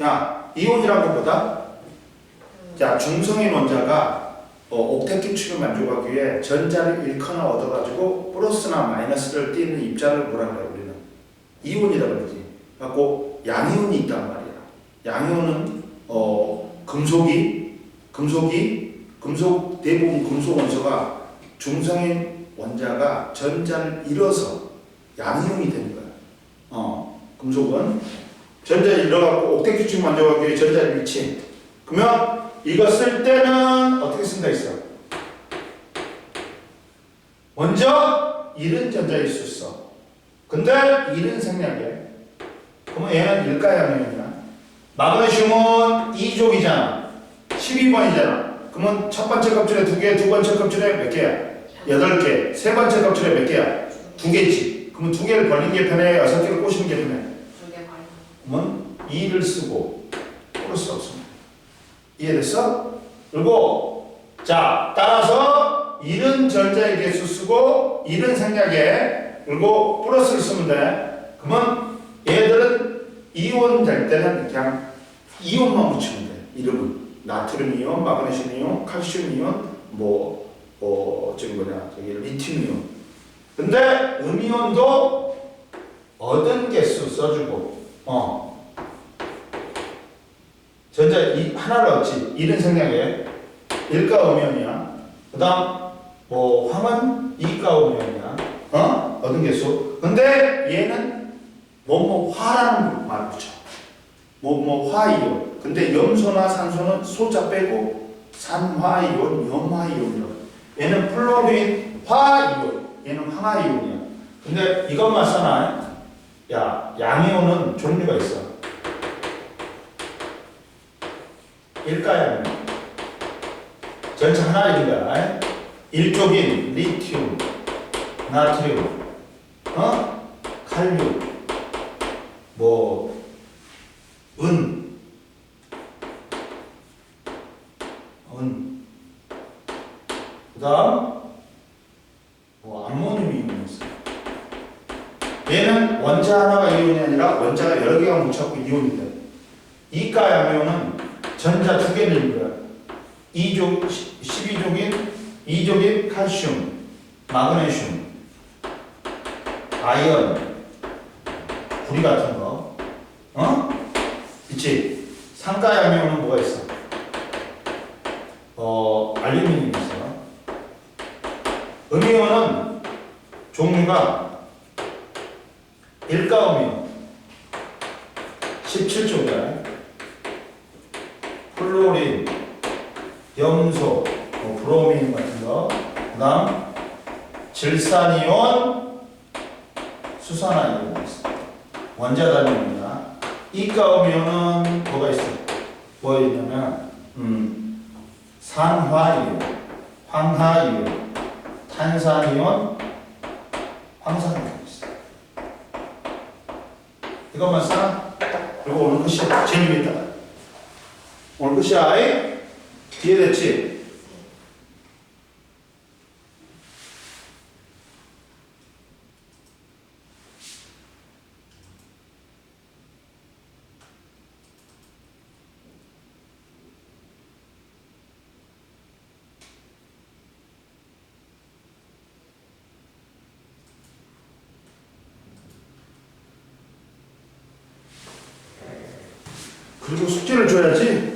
야, 이온이란 것보다 자 중성인 원자가 옥텟 기축을 만족하기 위해 전자를 잃거나 얻어가지고 플러스나 마이너스를 띄는 입자를 뭐라 그래 우리는 이온이라고 그러지. 갖고 양이온이 있단 말이야. 양이온은 금속 대부분 금속 원소가 중성인 원자가 전자를 잃어서 양이온이 되는 거야. 금속은 전자를 잃어갖고 옥텟 기축 만족하기 위해 전자를 잃지. 그러면 이거 쓸 때는 어떻게 쓴다 했어? 먼저 잃은 전자일 수 있어. 근데 잃은 생략이야. 그러면 얘는 일가양이냐? 마그네슘은 2족이잖아. 12번이잖아. 그러면 첫 번째 껍질에 2개, 두 번째 껍질에 몇 개야? 8개. 세 번째 껍질에 몇 개야? 2개지. 그러면 2개를 벌린 게 편해? 6개를 꼬시는 게 편해? 2개 말고. 그러면 2를 쓰고 플러스 없습니다. 이해됐어? 그리고 자 따라서 잃은 전자의 개수 쓰고 잃은 생략에 그리고 플러스를 쓰면 돼. 그러면 얘들은 이온 될 때는 그냥 이온만 붙이면 돼. 이름은 나트륨 이온, 마그네슘 이온, 칼슘 이온, 저기 리튬 이온. 근데 음이온도 얻은 개수 써주고 전자 하나를 얻지. 이른 생략에 일가 음이온이야. 그 다음 황은 이가 음이온이야. 얻은 개수. 근데 얘는 화라는 말 붙여. 화이온. 근데 염소나 산소는 소자 빼고 산화이온, 염화이온이라고. 얘는 플로린 화이온. 얘는 황화이온이야. 근데 이것만 써놔. 야, 양이온은 종류가 있어. 일가양이온. 전체 하나 있는 거야. 일족인 리튬, 나트륨, 칼륨, 은, 그 다음, 암모늄 이온이 있어. 얘는 원자 하나가 이온이 아니라 원자가 여러 개가 뭉쳐갖고 이온이 돼. 이가양이온은 전자 2개를 있는 거야. 12족인 칼슘, 마그네슘, 아이언, 구리 같은 거. 있지? 상가양이온은 뭐가 있어? 알루미늄이 있어. 음이온은 종류가 일가음이온 17종이야. 플로린, 염소, 브로민 같은 거. 그 다음 질산이온, 수산화이온 있어. 원자 단위입니다. 이가음이온은 뭐가 있어? 뭐 있냐면 산화이온, 황화이온, 탄산이온, 황산이온 있어. 이것만 써. 그리고 오늘 끝이야. 재밌다. 오늘 끝이야. 이해됐지? 그리고 숙제를 줘야지.